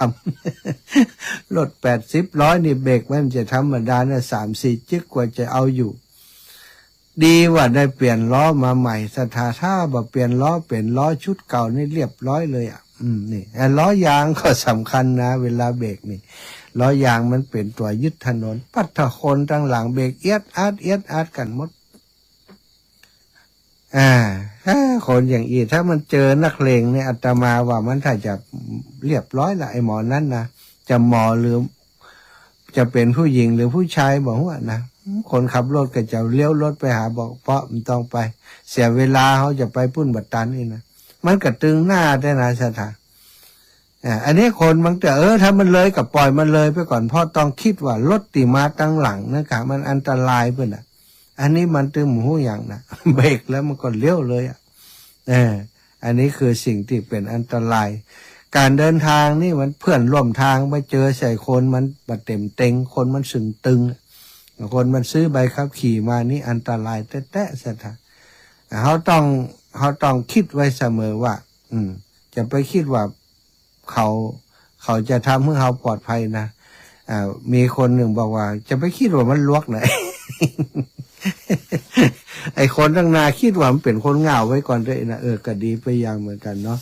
ำรถ80-100นี่เบรกมันจะธรรมดานะ3-4จึ๊กกว่าจะเอาอยู่ดีว่าได้เปลี่ยนล้อมาใหม่ศรัทธาถ้าบ่เปลี่ยนล้อเปลี่ยนล้อชุดเก่านี่เรียบร้อยเลยนี่ล้อยางก็สำคัญนะเวลาเบรกนี่ล้อยางมันเป็นตัวยึดถนนปัทคนตั้งหลังเบรกเอียดอาดกันหมดคนอย่างอีถ้ามันเจอนักเลงเนี่ยอาตมาว่ามันถ้าจะเรียบร้อยละไอ้หมอนั้นนะจะหมอหรือจะเป็นผู้หญิงหรือผู้ชายบอกว่านะคนขับรถก็จะเลี้ยวรถไปหาบอกเพราะมันต้องไปเสียเวลาเขาจะไปปุ้นบัตรตันนี่นะมันก็ตึงหน้าได้นะสถานอันนี้คนบางแต่ถ้ามันเลยกับปล่อยมันเลยไปก่อนเพราะต้องคิดว่ารถตีมาตั้งหลังนะคะมันอันตรายเพื่อนอันนี้มันตึงหมูอย่างนะเบรกแล้วมันก็เลี้ยวเลยอันนี้คือสิ่งที่เป็นอันตรายการเดินทางนี่มันเพื่อนร่วมทางไปเจอใส่คนมันบาดเต็มเต็งคนมันสึงตึงคนมันซื้อใบขับขี่มานี่อันตรายแท้ๆสัตว์เขาต้องคิดไว้เสมอว่าจะไปคิดว่าเขาจะทำให้เขาปลอดภัยนะมีคนหนึ่งบอกว่าจะไปคิดว่ามันลวกไหน ไอคนตั้งนาคิดว่ามันเป็นคนเหงาไว้ก่อนด้วยนะก็ดีไปอย่างเหมือนกันเนาะ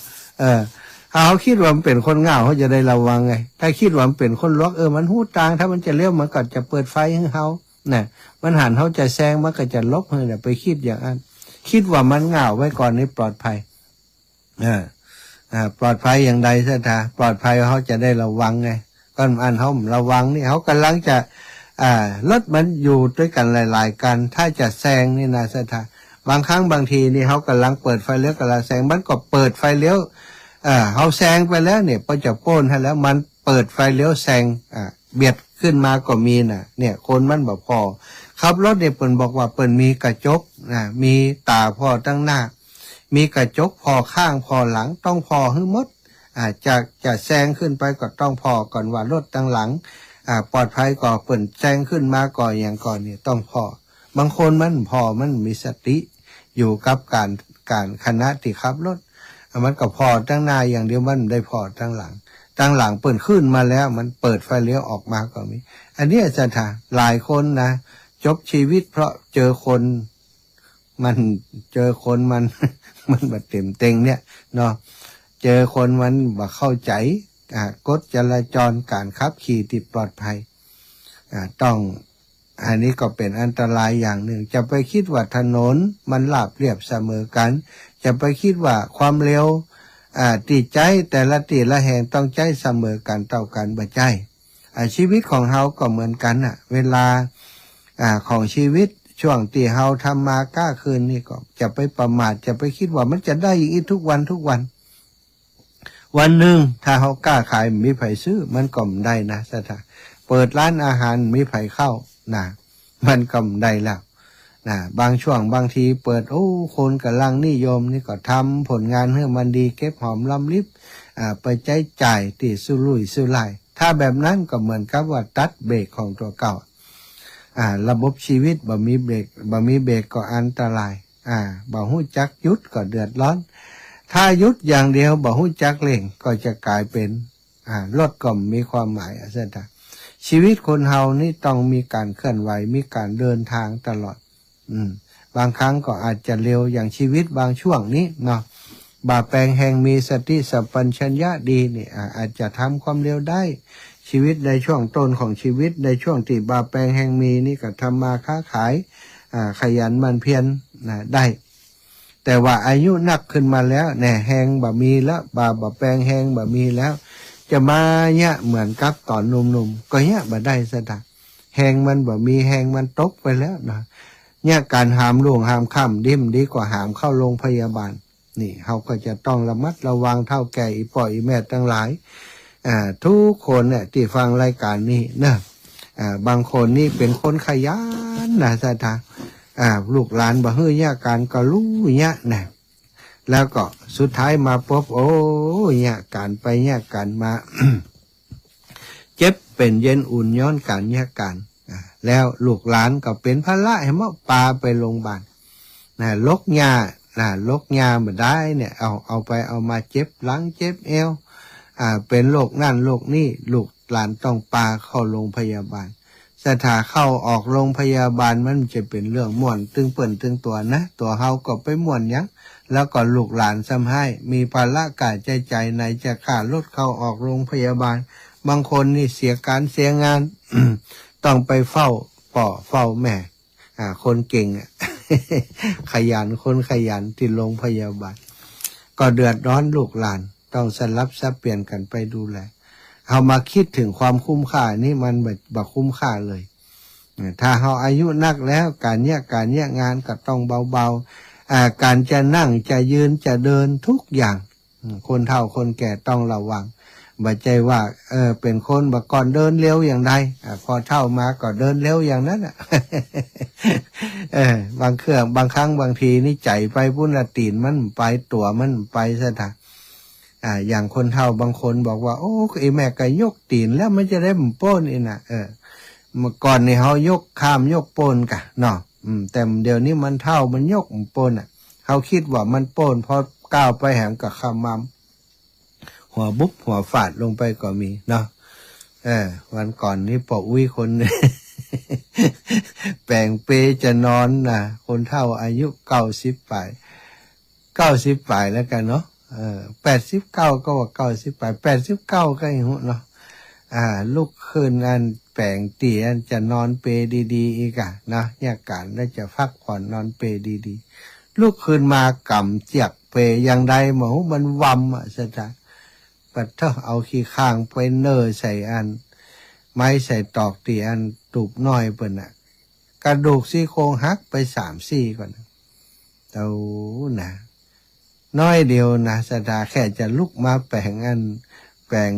เขาคิดว่ามันเป็นคนเหงาเขาจะได้ระวังไงถ้าคิดว่ามันเป็นคนล็อกมันหูต่างถ้ามันจะเลี้ยวมันก็จะเปิดไฟให้เขาเนี่ยมันหันเขาจะแซงมันก็จะลบเลยไปคิดอย่างนั้นคิดว่ามันเหงาไว้ก่อนนี้ปลอดภัยปลอดภัยอย่างใดซะท่าปลอดภัยเขาจะได้ระวังไงก็อันเขาระวังนี่เขากำลังจะรถมันอยู่ด้วยกันหลายๆกันถ้าจะแซงนี่นะซะท่าบางครั้งบางทีนี่เขากำลังเปิดไฟเลี้ยวกำลังแซงมันก็เปิดไฟเลี้ยวเขาแซงไปแล้วเนี่ยพอจะโป้นให้แล้วมันเปิดไฟเลี้ยวแซงเบียดขึ้นมาก็มีนะเนี่ยคนมันบอกพอขับรถเนี่ยเปิ่นบอกว่าเปิ่นมีกระจกมีตาพอตั้งหน้ามีกระจกพอข้างพอหลังต้องพอให้หมดจะแซงขึ้นไปก็ต้องพอก่อนว่ารถตั้งหลังปลอดภัยก่อเปิ่นแซงขึ้นมาก่อนอย่างก่อนเนี่ยต้องพอบางคนมันพอมันมีสติอยู่กับการคณะที่ขับรถมันก็พอตั้งหน้าอย่างเดียวมันได้พอตั้งหลังเปิดขึ้นมาแล้วมันเปิดไฟเลี้ยวออกมาก็มีอันนี้จะถ่าหลายคนนะจบชีวิตเพราะเจอคนมันมันแบบเต็มเต็งเนี่ยเนาะเจอคนมันบ่เข้าใจกฎจราจรการขับขี่ที่ปลอดภัยต้องอันนี้ก็เป็นอันตรายอย่างหนึ่งจะไปคิดว่าถนนมันราบเรียบเสมอกันจะไปคิดว่าความเร็วตีใจแต่ละตีละแห่งต้องใจเสมอกันเท่ากันบ่ใจชีวิตของเฮาก็เหมือนกันเวลาของชีวิตช่วงที่เฮาทำมาก้าคืนนี่ก็จะไปประมาทจะไปคิดว่ามันจะได้อีกทุกวันวันหนึ่งถ้าเฮากล้าขายมีไผซื้อมันก็ไม่ได้นะสถาเปิดร้านอาหารมีไผเข้ามันก็ไม่ได้แล้วบางช่วงบางทีเปิดคนกำลังนิยมนี่ก็ทำผลงานให้มันดีเก็บหอมรอมริบไปใช้จ่ายที่สุรุ่ยสุร่ายถ้าแบบนั้นก็เหมือนกับว่าตัดเบรกของตัวเก่าระบบชีวิตบ่มีเบรกก็อันตรายบ่ฮู้จักหยุดก็เดือดร้อนถ้าหยุดอย่างเดียวบ่ฮู้จักเร่งก็จะกลายเป็นรถก็มีความหมายซะท่าชีวิตคนเฮานี่ต้องมีการเคลื่อนไหวมีการเดินทางตลอดบางครั้งก็อาจจะเร็วอย่างชีวิตบางช่วงนี้เนาะบาแปลงแห่งมีสติสัมปชัญญะดีนี่อาจจะทำความเร็วได้ชีวิตในช่วงต้นของชีวิตในช่วงที่บาแปลงแห่งมีนี่ก็ทำมาค้าขายขยันหมั่นเพียรได้แต่ว่าอายุนักขึ้นมาแล้วแหน่แหงบะมีแล้วบาแปลงแหงบะมีแล้วจะมาเนี่ยเหมือนกับตอนหนุ่มๆก็เนี่ยบ่ได้ซะดักแหงมันบะมีแหงมันตกไปแล้วนะเนี่ยการหามล่วงหามค่ำดิ้มดีกว่าหามเข้าโรงพยาบาลนี่เขาก็จะต้องระมัดระวังเท่าแก่อีป่อยอีแม่ทั้งหลายทุกคนเนี่ยที่ฟังรายการนี้นะบางคนนี่เป็นคนขยันนะซะท่าลูกหลานบ่ฮื้อเนี่ยการก็รู้เนี่ยนะแล้วก็สุดท้ายมาพบเนี่ยการไปเนี่ยการมา เจ็บเป็นเย็นอุ่นย้อนการเนี่ยการแล้วลูกหลานก็เป็นภาระให้มาปาไปโรงพยาบาลลกยามาได้เนี่ยเอาไปเอามาเจ็บหลังเจ็บเอวเป็นโรคนั่นโรคนี่ลูกหลานต้องปาเข้าโรงพยาบาลสถาเข้าออกโรงพยาบาลมันจะเป็นเรื่องม่วนตึงเปิ่นตึงตัวนะตัวเฮาก็ไปม่วนยังแล้วก็ลูกหลานซ้ำให้มีภาระกายใจในจะค่ารถเข้าออกโรงพยาบาลบางคนนี่เสียการเสียงาน ต้องไปเฝ้าป่อเฝ้าแม่คนเก่ง ขยันคนขยันที่โรงพยาบาลก็เดือดร้อนลูกหลานต้องสลับซับเปลี่ยนกันไปดูแลเอามาคิดถึงความคุ้มค่านี่มันแบบคุ้มค่าเลยถ้าเราอายุนักแล้วการแยกงานก็ต้องเบาๆการจะนั่งจะยืนจะเดินทุกอย่างคนเฒ่าคนแก่ต้องระวังบ่ใจว่าเป็นคนบ่ก่อนเดินเร็วอย่างใดพอเฒ่ามาก็เดินเร็วอย่างนั้น บางครั้งบางทีนี่ใจไปพุ่นละตีนมันไปตัวมันไปซะท่าอย่างคนเฒ่าบางคนบอกว่าโอ้ไอ้แม่ก็ยกตีนแล้วมันจะได้มันโป้นนี่นะเมื่อก่อนนี่เขายกข้ามยกโป้นกะเนาะแต่เดี๋ยวนี้มันเท่ามันยกมันโป้นเขาคิดว่ามันโป้นพอก้าวไปแหมกับคำมัมหัวบุบหัวฟาดลงไปก็มีเนาะวันก่อนนี่ปออุ้ยคน แปลงเปจะนอนคนเฒ่าอายุ90 ปลายแล้วกันเนาะ 89ก็ว่า98 89ก็อีหูเนาะลุกขึ้นอันแปลงตีอันจะนอนเปดีๆอีกอะนะเนี่ยการได้จะพักผ่อนนอนเปดีๆลุกขึ้นมากำเจียกเปอย่างใดหมอมันวำอ่ะซะจ้ะปัดเท่าเอาขี้ข้างไปเนอใส่อันไม้ใส่ตอกตีอันตูบน้อยเปิ้นน่ะกระดูกซี่โครงหักไป3-4ก่อนเต้านะน้อยเดียวนะสตาแค่จะลุกมาแปลงอันแปลง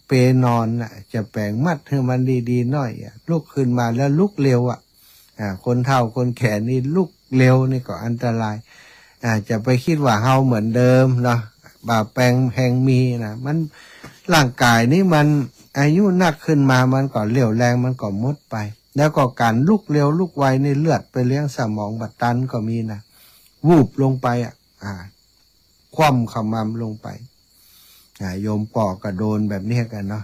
เปนอนน่ะจะแปลงมัดให้มันดีๆหน่อยลุกขึ้นมาแล้วลุกเร็วคนเฒ่าคนแก่นี่ลุกเร็วนี่ก็อันตรายจะไปคิดว่าเฮาเหมือนเดิมเนาะบาแปลงแห่งมีนะมันร่างกายนี่มันอายุนักขึ้นมามันก็เรี่ยวแรงมันก็หมดไปแล้วก็การลุกเร็วลุกไวในเลือดไปเลี้ยงสมองบัดตันก็มีนะวูบลงไปคว่ำขมำลงไปโยมปอก็โดนแบบนี้กันเนาะ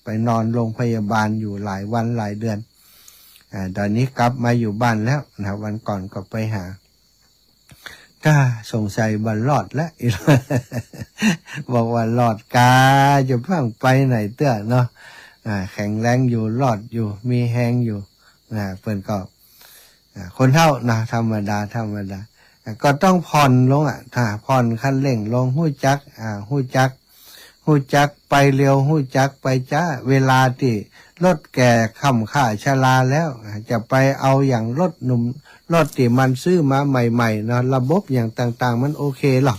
ไปนอนโรงพยาบาลอยู่หลายวันหลายเดือนตอนนี้กลับมาอยู่บ้านแล้วนะวันก่อนก็ไปหาถ้าสงสัยบันรอดแล้ว บอกว่าหลอดกาจะเพิ่งไปไหนเตื้อเนาะแข็งแรงอยู่รอดอยู่มีแหงอยู่เพิ่นก็คนเท่านะธรรมดาก็ต้องผ่อนลงถ้าผ่อนคันเร่งลงหู้จักไปเร็วหู้จักไปจ้าเวลาที่รถแก่ค่ำค่าชราแล้วจะไปเอาอย่างรถหนุ่มรถที่มันซื้อมาใหม่ๆเนาะระบบอย่างต่างๆมันโอเคหรอก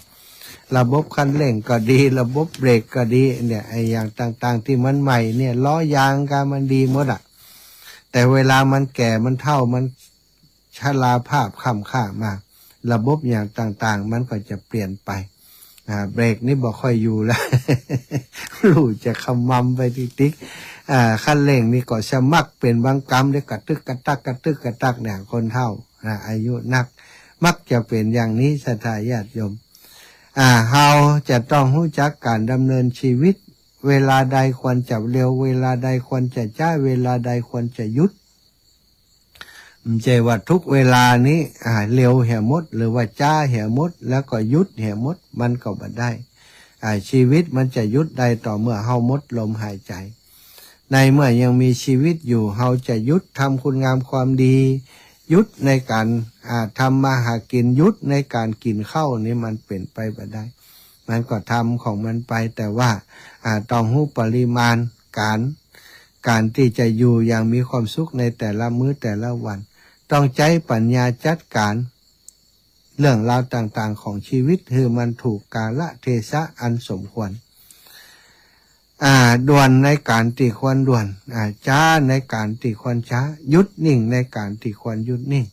ระบบคันเร่งก็ดีระบบเบรกก็ดีเนี่ยไอ้อย่างต่างๆที่มันใหม่เนี่ยล้อยางกันมันดีหมดแต่เวลามันแก่มันเฒ่ามันชราภาพค่ำค่ามาระบบอย่างต่างๆมันก็จะเปลี่ยนไปเบรกนี่บอกค่อยอยู่แล้ว รู้จะขมำไปติ๊กคันเร่งนี่ก็สมักเป็นบางกรรมได้กระตึกกระตักเนี่ยคนเฒ่าอายุนักมักจะเป็นอย่างนี้ศรัทธาญาติโยมเฮาจะต้องรู้จักการดำเนินชีวิตเวลาใดควรจะเร็วเวลาใดควรจะช้าเวลาใดควรจะหยุดไม่ใช่ว่าทุกเวลานี้เร็วเหี่ยมดหรือว่าช้าเหี่ยมดแล้วก็หยุดเหี่ยมดมันก็บ่ได้ชีวิตมันจะหยุดได้ต่อเมื่อเฮาหมดลมหายใจในเมื่อยังมีชีวิตอยู่เฮาจะหยุดทำคุณงามความดีหยุดในการทำมาหากินหยุดในการกินข้าวนี่มันเป็นไปบ่ได้มันก็ทำของมันไปแต่ว่าต้องรู้ปริมาณการที่จะอยู่อย่างมีความสุขในแต่ละมื้อแต่ละวันต้องใช้ปัญญาจัดการเรื่องราวต่างๆของชีวิตคือมันถูกกาลเทศะอันสมควรด่วนในการที่ควรด่วนช้าในการที่ควรช้าหยุดนิ่งในการที่ควรหยุดนิ่ง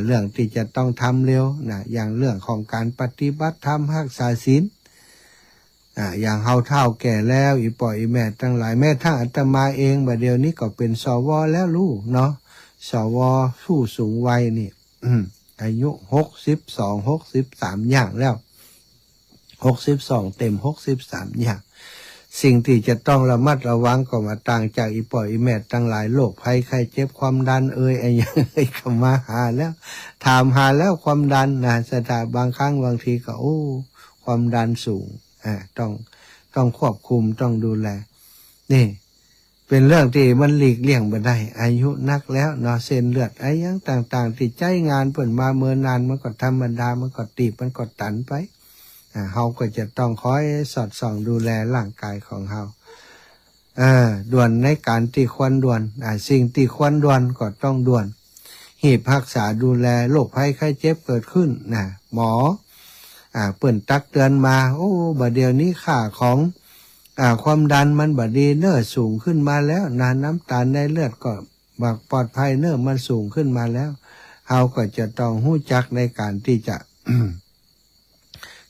เรื่องที่จะต้องทำเร็วอย่างเรื่องของการปฏิบัติธรรมรักษาศีลอย่างเฮาเฒ่าแก่แล้วอีป่ออีแม่ทั้งหลายแม่ทั้งอาตมาเองบัดเดี๋ยวนี้ก็เป็นสวแล้วลูกเนาะสวผู้สูงวัยนี่ อายุ62 63อย่างแล้ว62เต็ม63อย่างสิ่งที่จะต้องระมัดระวังก็มาต่างจากอีป่ออีแม่ทั้งหลายโรคภัยไข้เจ็บความดันไอ้ยังเข้ามาหาแล้วถามหาแล้วความดันสถาบางครั้งบางทีก็ความดันสูงต้องควบคุมต้องดูแลนี่เป็นเรื่องที่มันหลีกเลี่ยงไม่ได้อายุนักแล้วเนาะเส้นเลือดไอ้ยังต่างๆที่ใจงานเปิ่นมาเมื่อนานมันก็ธรรมดามันก็ตีบมันก็ตันไปเฮาก็จะต้องคอยสอดส่องดูแลร่างกายของเฮาด่วนในการที่ควรด่วนสิ่งที่ควรด่วนก็ต้องด่วนหีบรักษาดูแลโรคภัยไข้เจ็บเกิดขึ้นหมอเปิ่นตักเตือนมาบัดเดี๋ยวนี้ค่าของความดันมันบัดดีเน้อสูงขึ้นมาแล้วน้ำตาลในเลือดก็บักปลอดภัยเน้อมันสูงขึ้นมาแล้วเฮาก็จะต้องรู้จักในการที่จะ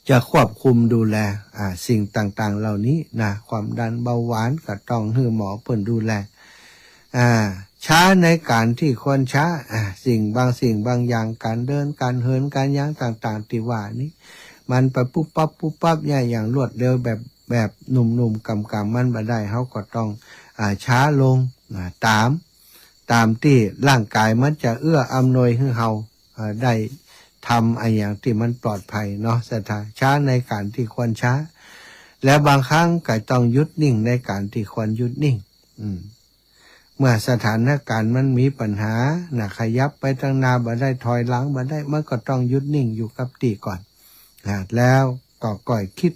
จะควบคุมดูแลสิ่งต่างๆเหล่านี้ความดันเบาหวานก็ต้องให้หมอเปิ่นดูแลช้าในการที่ควรช้าสิ่งบางอย่างการเดินการเหินการย่างต่างๆที่ว่านี้มันไปปุ๊บปั๊บอย่างรวดเร็วแบบหนุ่มๆกำมันบ่ได้เฮาก็ต้องช้าลงตามที่ร่างกายมันจะเอื้ออำนวยให้เฮา ทำไอ้อย่างที่มันปลอดภัยเนาะศรัทธาช้าในการที่ควรช้าและบางครั้งก็ต้องหยุดนิ่งในการที่ควรหยุดนิ่งเมื่อสถานการณ์มันมีปัญหาขยับไปทางหน้าบ่ได้ถอยหลังบ่ได้มันก็ต้องหยุดนิ่งอยู่กับที่ก่อนแล้วก็ก่อยคิด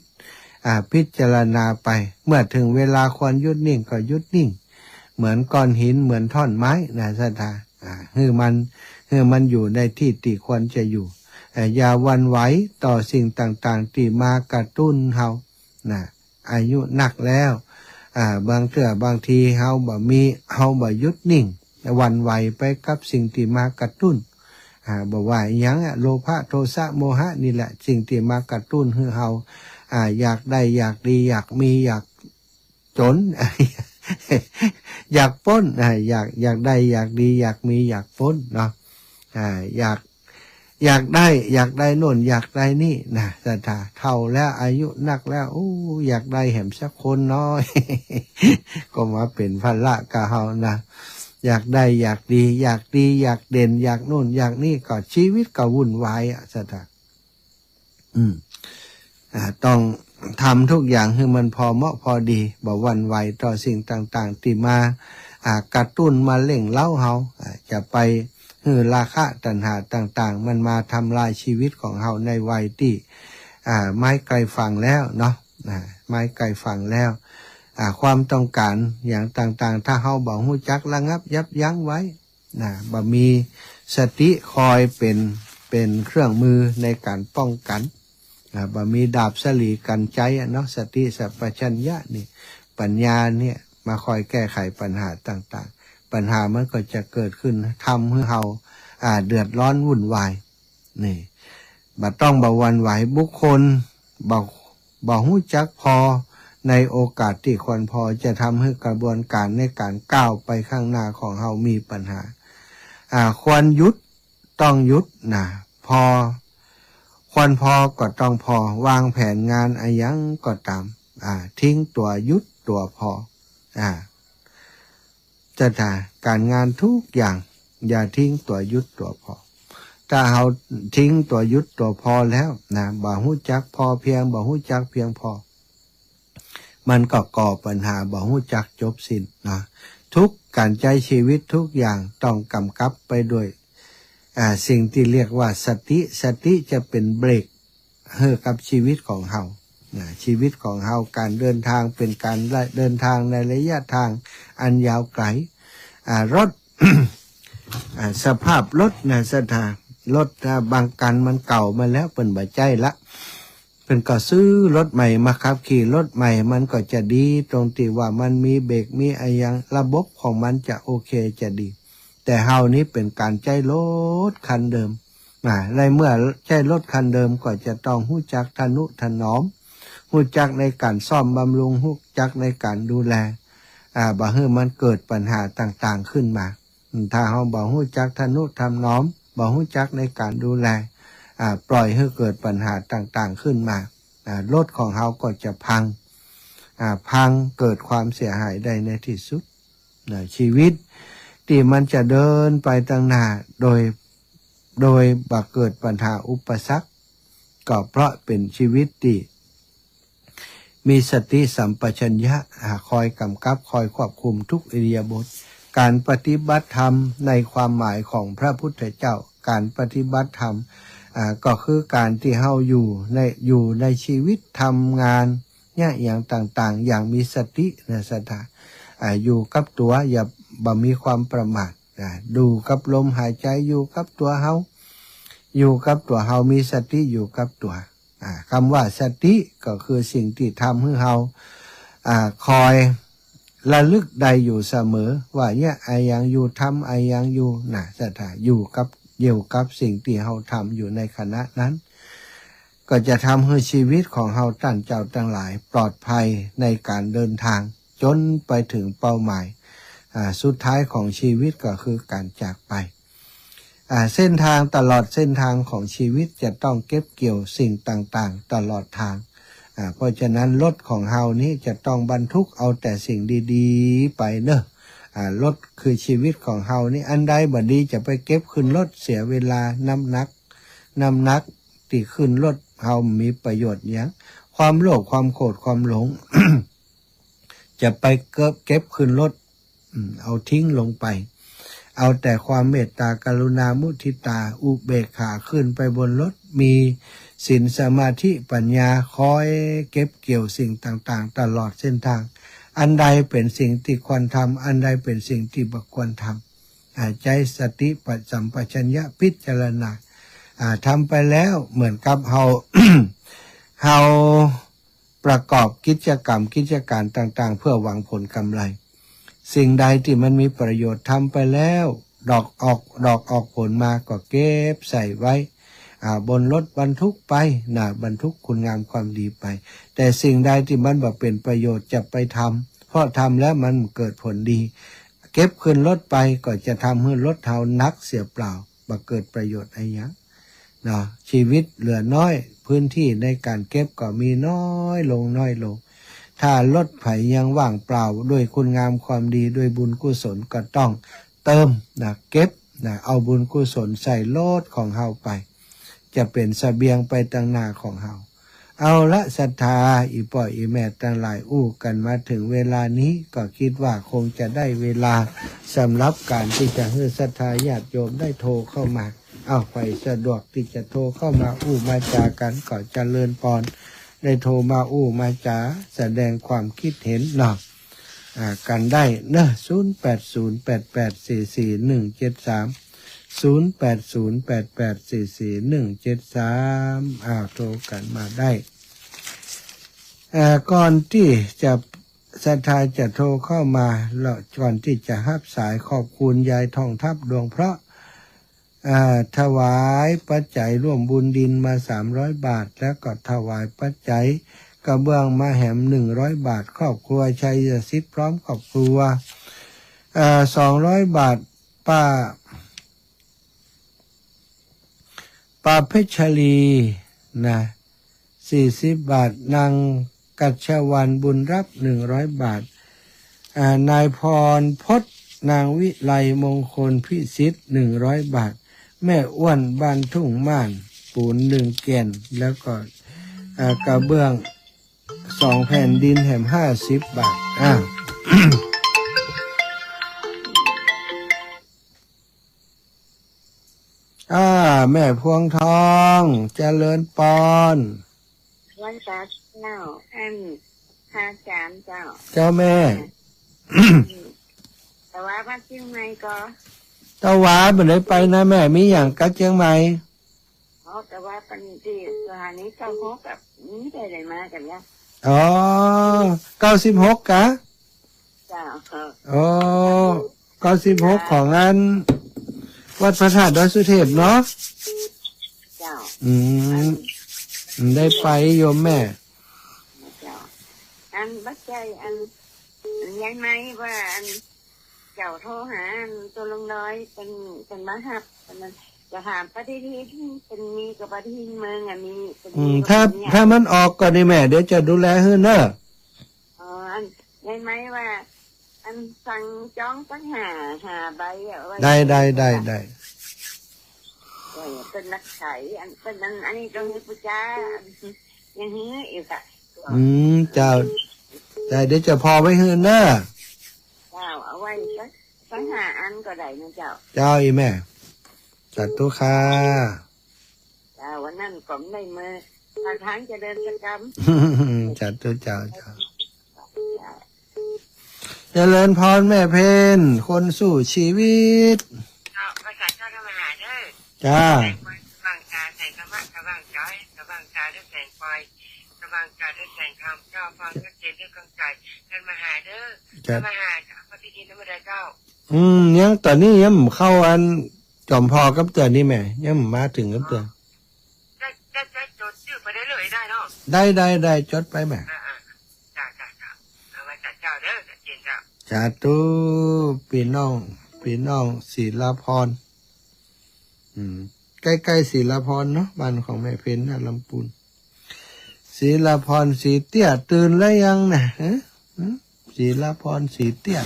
พิจารณาไปเมื่อถึงเวลาควรหยุดนิ่งก็หยุดนิ่งเหมือนก้อนหินเหมือนท่อนไม้ศรัทธาให้มันอยู่ในที่ที่ควรจะอยู่อย่าหวั่นไหวต่อสิ่งต่างๆที่มากระตุ้นเฮาอายุหนักแล้วบางทีเฮาบ่หยุดนิ่งหวั่นไหวไปกับสิ่งที่มากระตุ้นบอกว่าอย่างโลภะโทสะโมหะนี่แหละสิ่งที่มากระตุ้นให้เฮาอยากได้อยากดีอยากมีอยากจน อยากพ้นอยากได้อยากดีอยากมีอยากพ้นเนาะอยากได้โน่นอยากได้นี่ศรัทธาเท่าแล้วอายุนักแล้วอยากได้แหมสักคนน้อย ก็มาเป็นภาระกับเฮาอยากได้อยากดีอยากเด่นอยากโน่นอยากนี่ก็ชีวิตก็วุ่นวายศรัทธาต้องทำทุกอย่างให้มันพอเหมาะพอดีบ่หวั่นไหวต่อสิ่งต่างๆที่มากระตุ้นมาเล่งเล้าเฮาจะไปราคะตัณหาต่างๆมันมาทำลายชีวิตของเฮาในวัยที่ไม้ไกลฝั่งแล้วเนาะไม้ไกลฝั่งแล้วความต้องการอย่างต่างๆถ้าเฮาบ่ฮู้จักระงับยับยั้งไว้บ่มีสติคอยเป็นเครื่องมือในการป้องกันบ่มีดาบสลีกันใจเนาะสติสัพพัญญะนี่ปัญญาเนี่ยมาคอยแก้ไขปัญหาต่างๆปัญหามันก็จะเกิดขึ้นทำให้เฮาเดือดร้อนวุ่นวายนี่บ่ต้องบ่หวั่นไหวบุคคลบ่ฮู้จักพอในโอกาสที่ควรพอจะทำให้กระบวนการในการก้าวไปข้างหน้าของเฮามีปัญหาควรหยุดต้องหยุดควรพอก็ต้องพอวางแผนงานอะไรยังก็ตามทิ้งตัวหยุดตัวพอจะการงานทุกอย่างอย่าทิ้งตัวหยุดตัวพอถ้าเราทิ้งตัวหยุดตัวพอแล้วบ่ฮู้จักพอเพียงบ่ฮู้จักเพียงพอมันก็ก่อปัญหาบ่ฮู้จักจบสิ้นทุกการใช้ชีวิตทุกอย่างต้องกำกับไปด้วยสิ่งที่เรียกว่าสติจะเป็นเบรกให้กับชีวิตของเฮาชีวิตของเฮาการเดินทางเป็นการเดินทางในระยะทางอันยาวไกลรถ สภาพรถศรัทธารถบางกันมันเก่ามาแล้วเป็นบ่ใจละเป็นก็ซื้อรถใหม่มาขับขี่รถใหม่มันก็จะดีตรงที่ว่ามันมีเบรกมีอะไรอย่างระบบของมันจะโอเคจะดีแต่เฮานี้เป็นการใช้รถคันเดิมในเมื่อใช้รถคันเดิมก็จะต้องฮู้จักทนุถนอมฮู้จักในการซ่อมบำรุงฮู้จักในการดูแลบ่ให้มันเกิดปัญหาต่างๆขึ้นมาถ้าเฮาบ่ฮู้จักทนุถนอมบ่ฮู้จักในการดูแลปล่อยให้เกิดปัญหาต่างๆขึ้นมารถของเฮาก็จะพังเกิดความเสียหายได้ในที่สุดชีวิตที่มันจะเดินไปตั้งหน้าโดยบ่เกิดปัญหาอุปสรรคก็เพราะเป็นชีวิตที่มีสติสัมปชัญญะคอยกำกับคอยควบคุมทุกอิริยาบถการปฏิบัติธรรมในความหมายของพระพุทธเจ้าการปฏิบัติธรรมก็คือการที่เฮาอยู่ในชีวิตทำงานเนี่ยอย่างต่างๆอย่างมีสติศรัทธาอยู่กับตัวอย่าบ่มีความประมาทดูกับลมหายใจอยู่กับตัวเฮามีสติอยู่กับตัวคำว่าสติก็คือสิ่งที่ทำให้เฮาคอยระลึกได้อยู่เสมอว่าเนี่ยไอ้ยังอยู่ทำไอ้ยังอยู่ศรัทธาอยู่กับสิ่งที่เฮาทำอยู่ในขณะนั้นก็จะทำให้ชีวิตของเฮาท่านเจ้าทั้งหลายปลอดภัยในการเดินทางจนไปถึงเป้าหมายสุดท้ายของชีวิตก็คือการจากไปเส้นทางตลอดเส้นทางของชีวิตจะต้องเก็บเกี่ยวสิ่งต่างๆตลอดทางเพราะฉะนั้นรถของเฮานี้จะต้องบรรทุกเอาแต่สิ่งดีๆไปเนอะรถคือชีวิตของเฮานี่อันใดบ่ดีจะไปเก็บขึ้นรถเสียเวลาน้ำหนัก น้ำหนักที่ขึ้นรถเฮามีประโยชน์หยังความโลภความโกรธความหลง จะไปเก็บขึ้นรถเอาทิ้งลงไปเอาแต่ความเมตตากรุณามุทิตาอุเบกขาขึ้นไปบนรถมีศีลสมาธิปัญญาคอยเก็บเกี่ยวสิ่งต่างๆตลอดเส้นทางอันใดเป็นสิ่งที่ควรทำอันใดเป็นสิ่งที่บ่ควรทำใจสติปัจสัมปชัญญะพิจารณาทำไปแล้วเหมือนกับเฮา เฮาประกอบกิจกรรมกิจการต่างๆเพื่อหวังผลกำไรสิ่งใดที่มันมีประโยชน์ทำไปแล้วดอกออกผลมาก็เก็บใส่ไว้บนรถบรรทุกไปบรรทุกคุณงามความดีไปแต่สิ่งใดที่มันบ่เป็นประโยชน์จะไปทำเพราะทำแล้วมันเกิดผลดีเก็บขึ้นรถไปก็จะทำให้รถเฮานักเสียเปล่าบ่เกิดประโยชน์อะไรอย่างชีวิตเหลือน้อยพื้นที่ในการเก็บก็มีน้อยลงถ้ารถไถยังว่างเปล่าด้วยคุณงามความดีด้วยบุญกุศลก็ต้องเติมเก็บเอาบุญกุศลใส่รถของเฮาไปจะเป็นเสบียงไปตั้งหน้าของเฮาเอาละศรัทธาอีป่อยอีแม่ตั้งหลายกันมาถึงเวลานี้ก็คิดว่าคงจะได้เวลาสำหรับการที่จะให้ศรัทธาญาติโยมได้โทรเข้ามาเอาไปสะดวกที่จะโทรเข้ามามาจากันก็เจริญพรได้โทรมามาจาแสดงความคิดเห็นกันได้นะ08088441730808844173โทรกันมาได้ก่อนที่จะศรัทธาจะโทรเข้ามาแล้วก่อนที่จะรับสายขอบคุณยายทองทัพดวงเพราะถวายปัจจัยร่วมบุญดินมา300 บาทแล้วก็ถวายปัจจัยกระเบื้องมาแหม100 บาทครอบครัวชัยสิทธิ์พร้อมครอบครัว200 บาทป้าเพชรลี40 บาทนางกัจฉวันบุญรับ100 บาทนายพรพจน์นางวิไลมงคลพิสิทธิ์100 บาทแม่อ้วนบ้านทุ่งม่านปูน1 แก่นแล้วก็กระเบื้อง2 แผ่นดินแหม50 บาทแม่พวงทองเจริญปอนวันศาสตร์เจ้าอัน53เจ้าเจ้าแม่ แต่ว่าบ้านเชียงใหม่ก็ตะวาบ่ได้ไปนะแม่มีอย่างกัดเชียงใหม่แต่ว่าปันที่สถานี96กับนี้ได้มากันเนี่ย96กะจ้า96ของอันวัดพระธาตุดอยสุเทพเนาะเจ้าได้ไปโยมแม่เจ้าอันบักใจอันยังไหมว่าอันเจ้าโทรหาอันตัวลงน้อยเป็นมาหับมันจะถามปฏิทินเป็นมีกับปฏิทินเมืองมีถ้ามันออกก่อนนี่แม่เดี๋ยวจะดูแลให้เนอะอันยังไหมว่าอันสั่งจ้องตั้งหาใบได้เป็นนักไขอันเป็นอันนี้ตรงนี้ปู่จ้ายังเฮ้ยอีกอ่ะเจ้าเดี๋ยวจะพอไว้ให้เนอะเจ้าเอาไว้ตั้งหาอันก็ได้นะเจ้าอีแม่จัดตัวค่ะวันนั้นผมได้มือทางจะเดินกรรมจัดตัวเจ้าเจริญพรแม่เพนคนสู่ชีวิตภาษาเจ้าธรรมหาเด้อจ้าบางการแสงธรรมะกระบางใจกระบางการด้วยแสงไฟกระบางการด้วยแสงธรรมเจ้าฟังก็เจนด้วยกำลังใจกันมาหาเด้อกันมาหาปฏิทินธรรมดาเจ้ายังตอนนี้ยังเข้าอันจอมพอกับเตือนนี่แม่ยังมาถึงกับเตือนได้จดชื่อไปได้เลยได้เนาะได้จดไปแม่จ้าเอาไว้จัดเจ้าเด้อจัดเจนเจ้าจ้าตู้พี่น้องศิลาพรใกล้ๆศิลาพรเนาะบ้านของแม่เพนน่ะลำพูนศิลาพรสีเตี้ยตื่นแล้วยังนะศิลาพรสีเตี้ย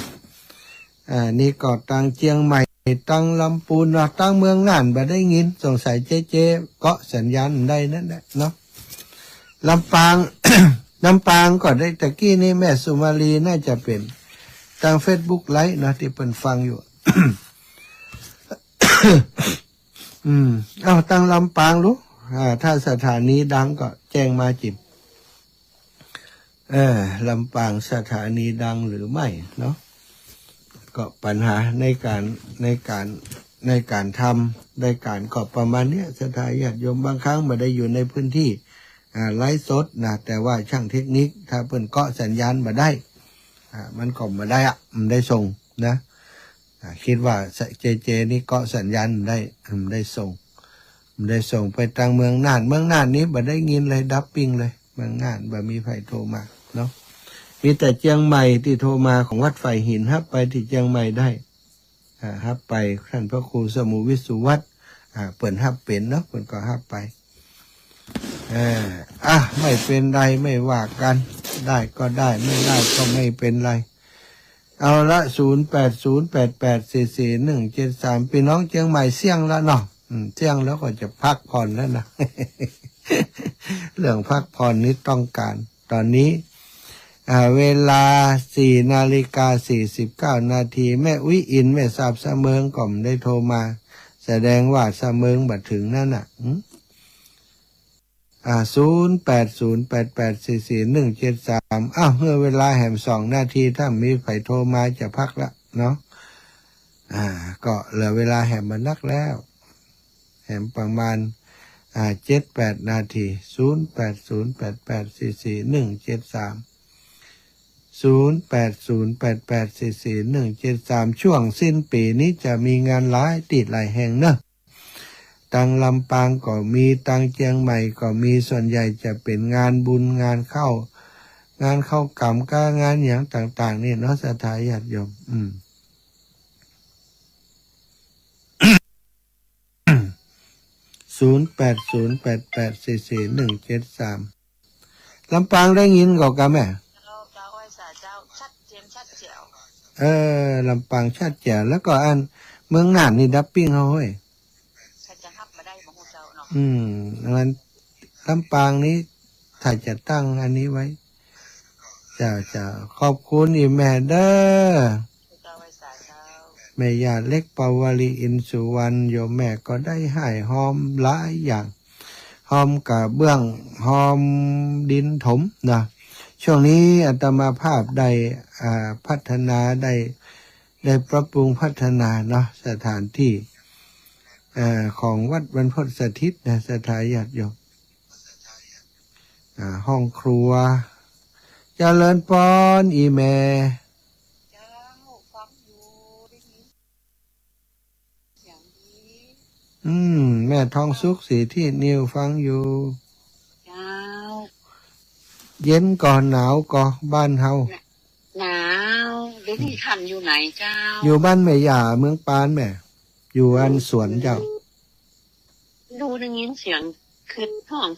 นี่ก็ตังเชียงใหม่ ตั้งลำปูนเนาะตั้งเมืองน่านบ่ได้ยินสงสัยเจ๊เกาะสัญญาณได้นั่นแหละเนาะลำปาง ลำปางก็ได้ตะกี้นี่แม่สุมาลีน่าจะเป็นทาง Facebook ไลฟ์นะที่เพิ่นฟังอยู่ เอาตั้งลำปางรู้ถ้าสถานีดังก็แจ้งมาจิบลำปางสถานีดังหรือไม่เนาะก็ปัญหาในการทำในการก็ประมาณเนี้ยสถานญาติโยมบางครั้งไม่ได้อยู่ในพื้นที่ไลฟ์สดนะแต่ว่าช่างเทคนิคถ้าเพิ่นเกาะสัญญาณมาได้มันก็มาได้มันได้ส่งนะคิดว่าเจนี่เกาะสัญญาณได้ส่งไปทางเมืองน่านนี้บ่ได้ยินเลยดับปิ้งเลยเมืองน่านบ่มีใครโทรมาเนาะมีแต่เชียงใหม่ที่โทรมาของวัดไฟหินฮับไปที่เชียงใหม่ได้ฮับไปท่านพระครูสมุวิสุวัฒน์เปิดฮับเป็นเนาะเปิดก็ฮับไปไม่เป็นไรไม่ว่ากันได้ก็ได้ไม่ได้ก็ไม่เป็นไรเอาละ0808844173พี่น้องเชียงใหม่เสี่ยงแล้วเนาะเสี่ยงแล้วก็จะพักผ่อนแล้วนะ เรื่องพักผ่อนนี้ต้องการตอนนี้เวลา4:49 นาทีแม่วิอินแม่ทราบเสมิงก็ได้โทรมาแสดงว่าเสมิงบัดถึงนั่นน่ะ0808844173เมื่อเวลาแหม2 นาทีถ้ามีใครโทรมาจะพักละเนาะก็เหลือเวลาแหมมันนักแล้วแหมประมาณ7-8 นาที0808844173 0808844173ช่วงสิ้นปีนี้จะมีงานหลายติดหลายแห่งเนอะตังลำปางก็มีตังเชียงใหม่ก็มีส่วนใหญ่จะเป็นงานบุญงานเข้ากรรมก็งานอย่างต่างๆนี่เนาะสถาญาติโยม0808844173ลำปางได้ยินก็กะแม่ลำปางชัดแจ๋วแล้วก็อันเมืองน่านนี่ดับปิ้งเขาเฮ้ยมันลำปางนี้ถ้าจะตั้งอันนี้ไว้จะขอบคุณอีแม่เด้อแม่ยาเล็กปาวลีอินสุวรรณโยมแม่ก็ได้ให้หอมหลายอย่างหอมกระเบื้องหอมดินถมนะช่วงนี้อาตมาภาพได้พัฒนาได้ปรับปรุงพัฒนาเนาะสถานที่ของวัดบรรพตสถิตนะสถานญาติโยมห้องครัวเจริญพรอีแม่แม่ทองสุขสีที่นิวฟังอยู่เย็นก่อนหนาวก่อบ้านเฮาหนาวเดี๋ยวนี้ท่านอยู่ไหนเจ้าอยู่บ้านแม่ย่าเมืองปานแม่อยู่อันสวนเจ้าดูได้ยินเสียงคือห้อง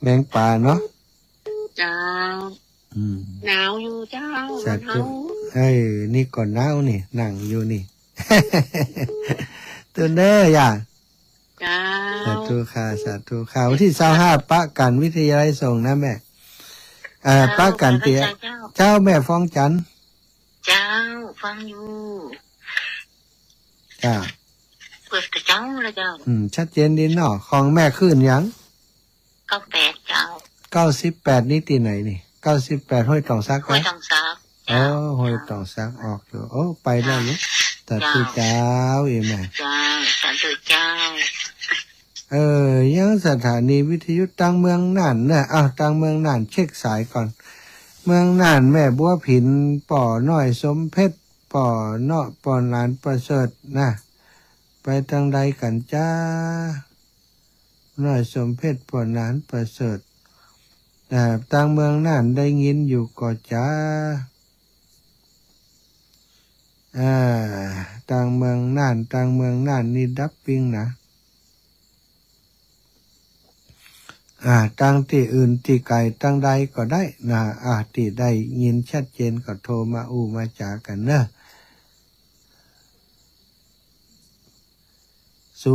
แมงป่าเนาะเจ้าหนาวอยู่เจ้าหนาวนี่ก่อนหนาวนี่นั่งอยู่นี่ ตัวเด้อย่าสาธุค่ะวันที่25ปะกันวิทยาลัยส่งนะแม่ปะกันเตี้ยเจ้าแม่ฟ้องจันเจ้าฟังอยู่เปิดกระเจ้าเลยเจ้าชัดเจนดีเนาะของแม่ขึ้นยัง98เจ้า98นี่ตีไหนนี่98ห้วยตองซักห้วยตองซักห้วยตองซักออกอยู่ไปแล้วลูกตัดตัวเจ้าอีแม่ตัดตัวเจ้ายังสถานีวิทยุตั้งเมืองน่านนะตั้งเมืองน่านเช็คสายก่อนเมืองน่านแม่บัวผินป่อน้อยสมเพชรป่อเนาะป่อหลานประเสริฐนะไปทางใดกันจ้าน้อยสมเพชรป่อหลานประเสริฐตั้งเมืองน่านได้ยินอยู่ก่อจ้าต่างเมืองน่านนี่ดับปิ้งนะตั้งที่อื่นที่ไกลตั้งใดก็ได้นะที่ได้ยินชัดเจนก็โทรมามาจากันเนอะ ข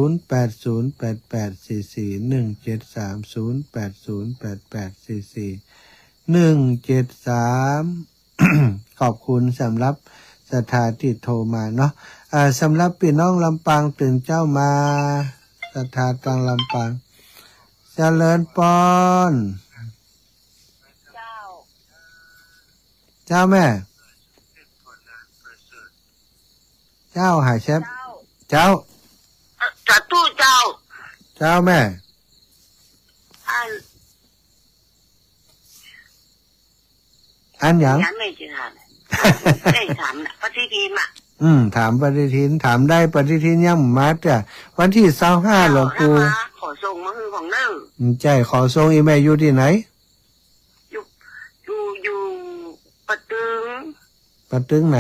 อบคุณสำหรับสถาที่โทรมาเนาะสำหรับพี่น้องลำปางตื่นเจ้ามาสถาตังลำปางเจริญปอนเจ้าแม่เจ้าหายเชฟเจ้าจะตู้เจ้าเจ้าแม่อันหยังไม่จะถามได้ถามปฏิทินอ่ะถามปฏิทินถามได้ปฏิทินย่ำมาแต่วันที่25หลวงปู่ขอส่งมาคือของเนิ่งใจขอส่งอีแม่อยู่ที่ไหนอยู่ปะตึงไหน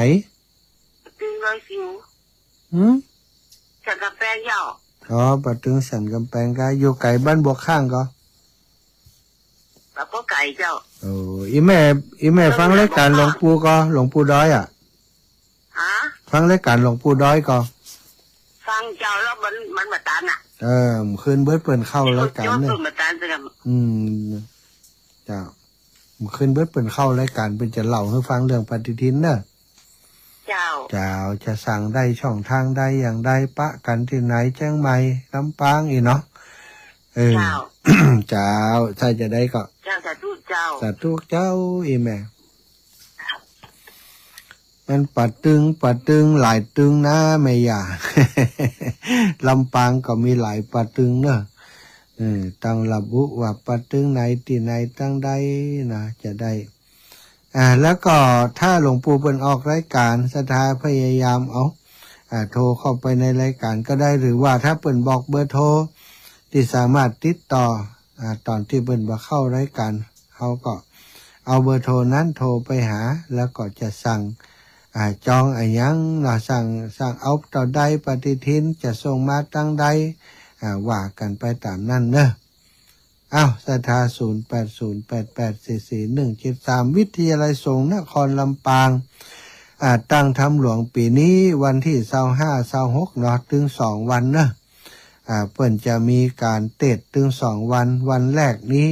ปะตึงร้อยสิวสันกำแพงยาวปะตึงสันกำแพงก็อยู่ไก่บ้านบวกข้างก็แล้วก็ไก่เจ้าอีแม่ฟังรายการหลวงปู่ก็หลวงปู่ด้อยฟังรายการหลวงปู่ด้อยก็ฟังเจ้าแล้วมันมาตันคืนเบิดเปิดเข้ารายการเนี่ยเจ้าคืนเบิดเปิดเข้ารายการเป็นจะเล่าให้ฟังเรื่องปฏิทินเนอะเจ้าจะสั่งได้ช่องทางใดอย่างใดปะกันที่ไหนแจ้งใหม่ลำปางอีเนาะเจ้าใช่จะได้ก็สาธุเจ้าอีแม่มันปัดตึงหลายตึงนะไม่อยากลำปางก็มีหลายปัดตึงเนอะตั้งระบุว่าปัดตึงไหนที่ไหนตั้งใดนะจะได้แล้วก็ถ้าหลวงปู่เป็นออกรายการสถาพยายามโทรเข้าไปในรายการก็ได้หรือว่าถ้าเปิ่นบอกเบอร์โทรที่สามารถติดต่อตอนที่เปิ่นมาเข้ารายการเขาก็เอาเบอร์โทรนั้นโทรไปหาแล้วก็จะสั่งจองยังเราสั่งเอาต่อใดปฏิทินจะส่งมาตั้งใดว่ากันไปตามนั้นเนอะสถา0808844173วิทยาลัยสงฆ์นครลำปางตั้งทำหลวงปีนี้วันที่25-26เนาะถึง2วันเนอะเปิ่นจะมีการเทศถึง2วันแรกนี้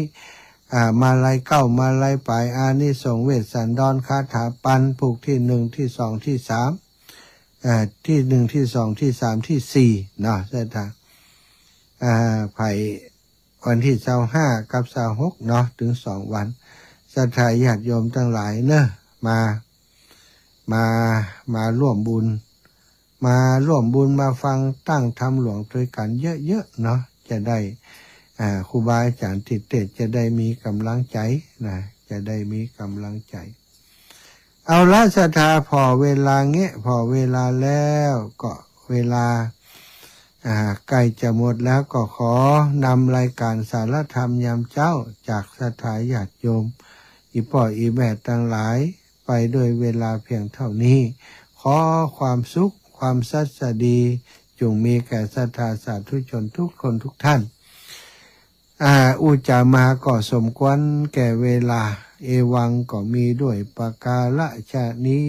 มาลัยเก้ามาลัยปลายอานิสงส์เวสสันดรคาถาปันผูกที่1ที่2ที่3ที่1ที่2ที่3ที่4เนาะสถาไผ่วันที่25กับ26เนาะถึง2วันศรัทธาญาติโยมทั้งหลายเนอะมาร่วมบุญมาฟังตั้งธรรมหลวงด้วยกันเยอะๆเนาะจะได้ครูบาอาจารย์ติดเตะจะได้มีกำลังใจนะจะได้มีกำลังใจเอาละศรัทธาพอเวลาพอเวลาแล้วก็เวลาใกล้จะหมดแล้วก็ขอนำรายการสารธรรมยามเจ้าจากศรัทธาญาติโยมอีพ่ออีแม่ทั้งหลายไปโดยเวลาเพียงเท่านี้ขอความสุขความสัสดีจงมีแก่ศรัทธาสาธุชนทุกคนทุกท่านอุจามาก็สมควรแก่เวลาเอวังก็มีด้วยปกาละชะนี้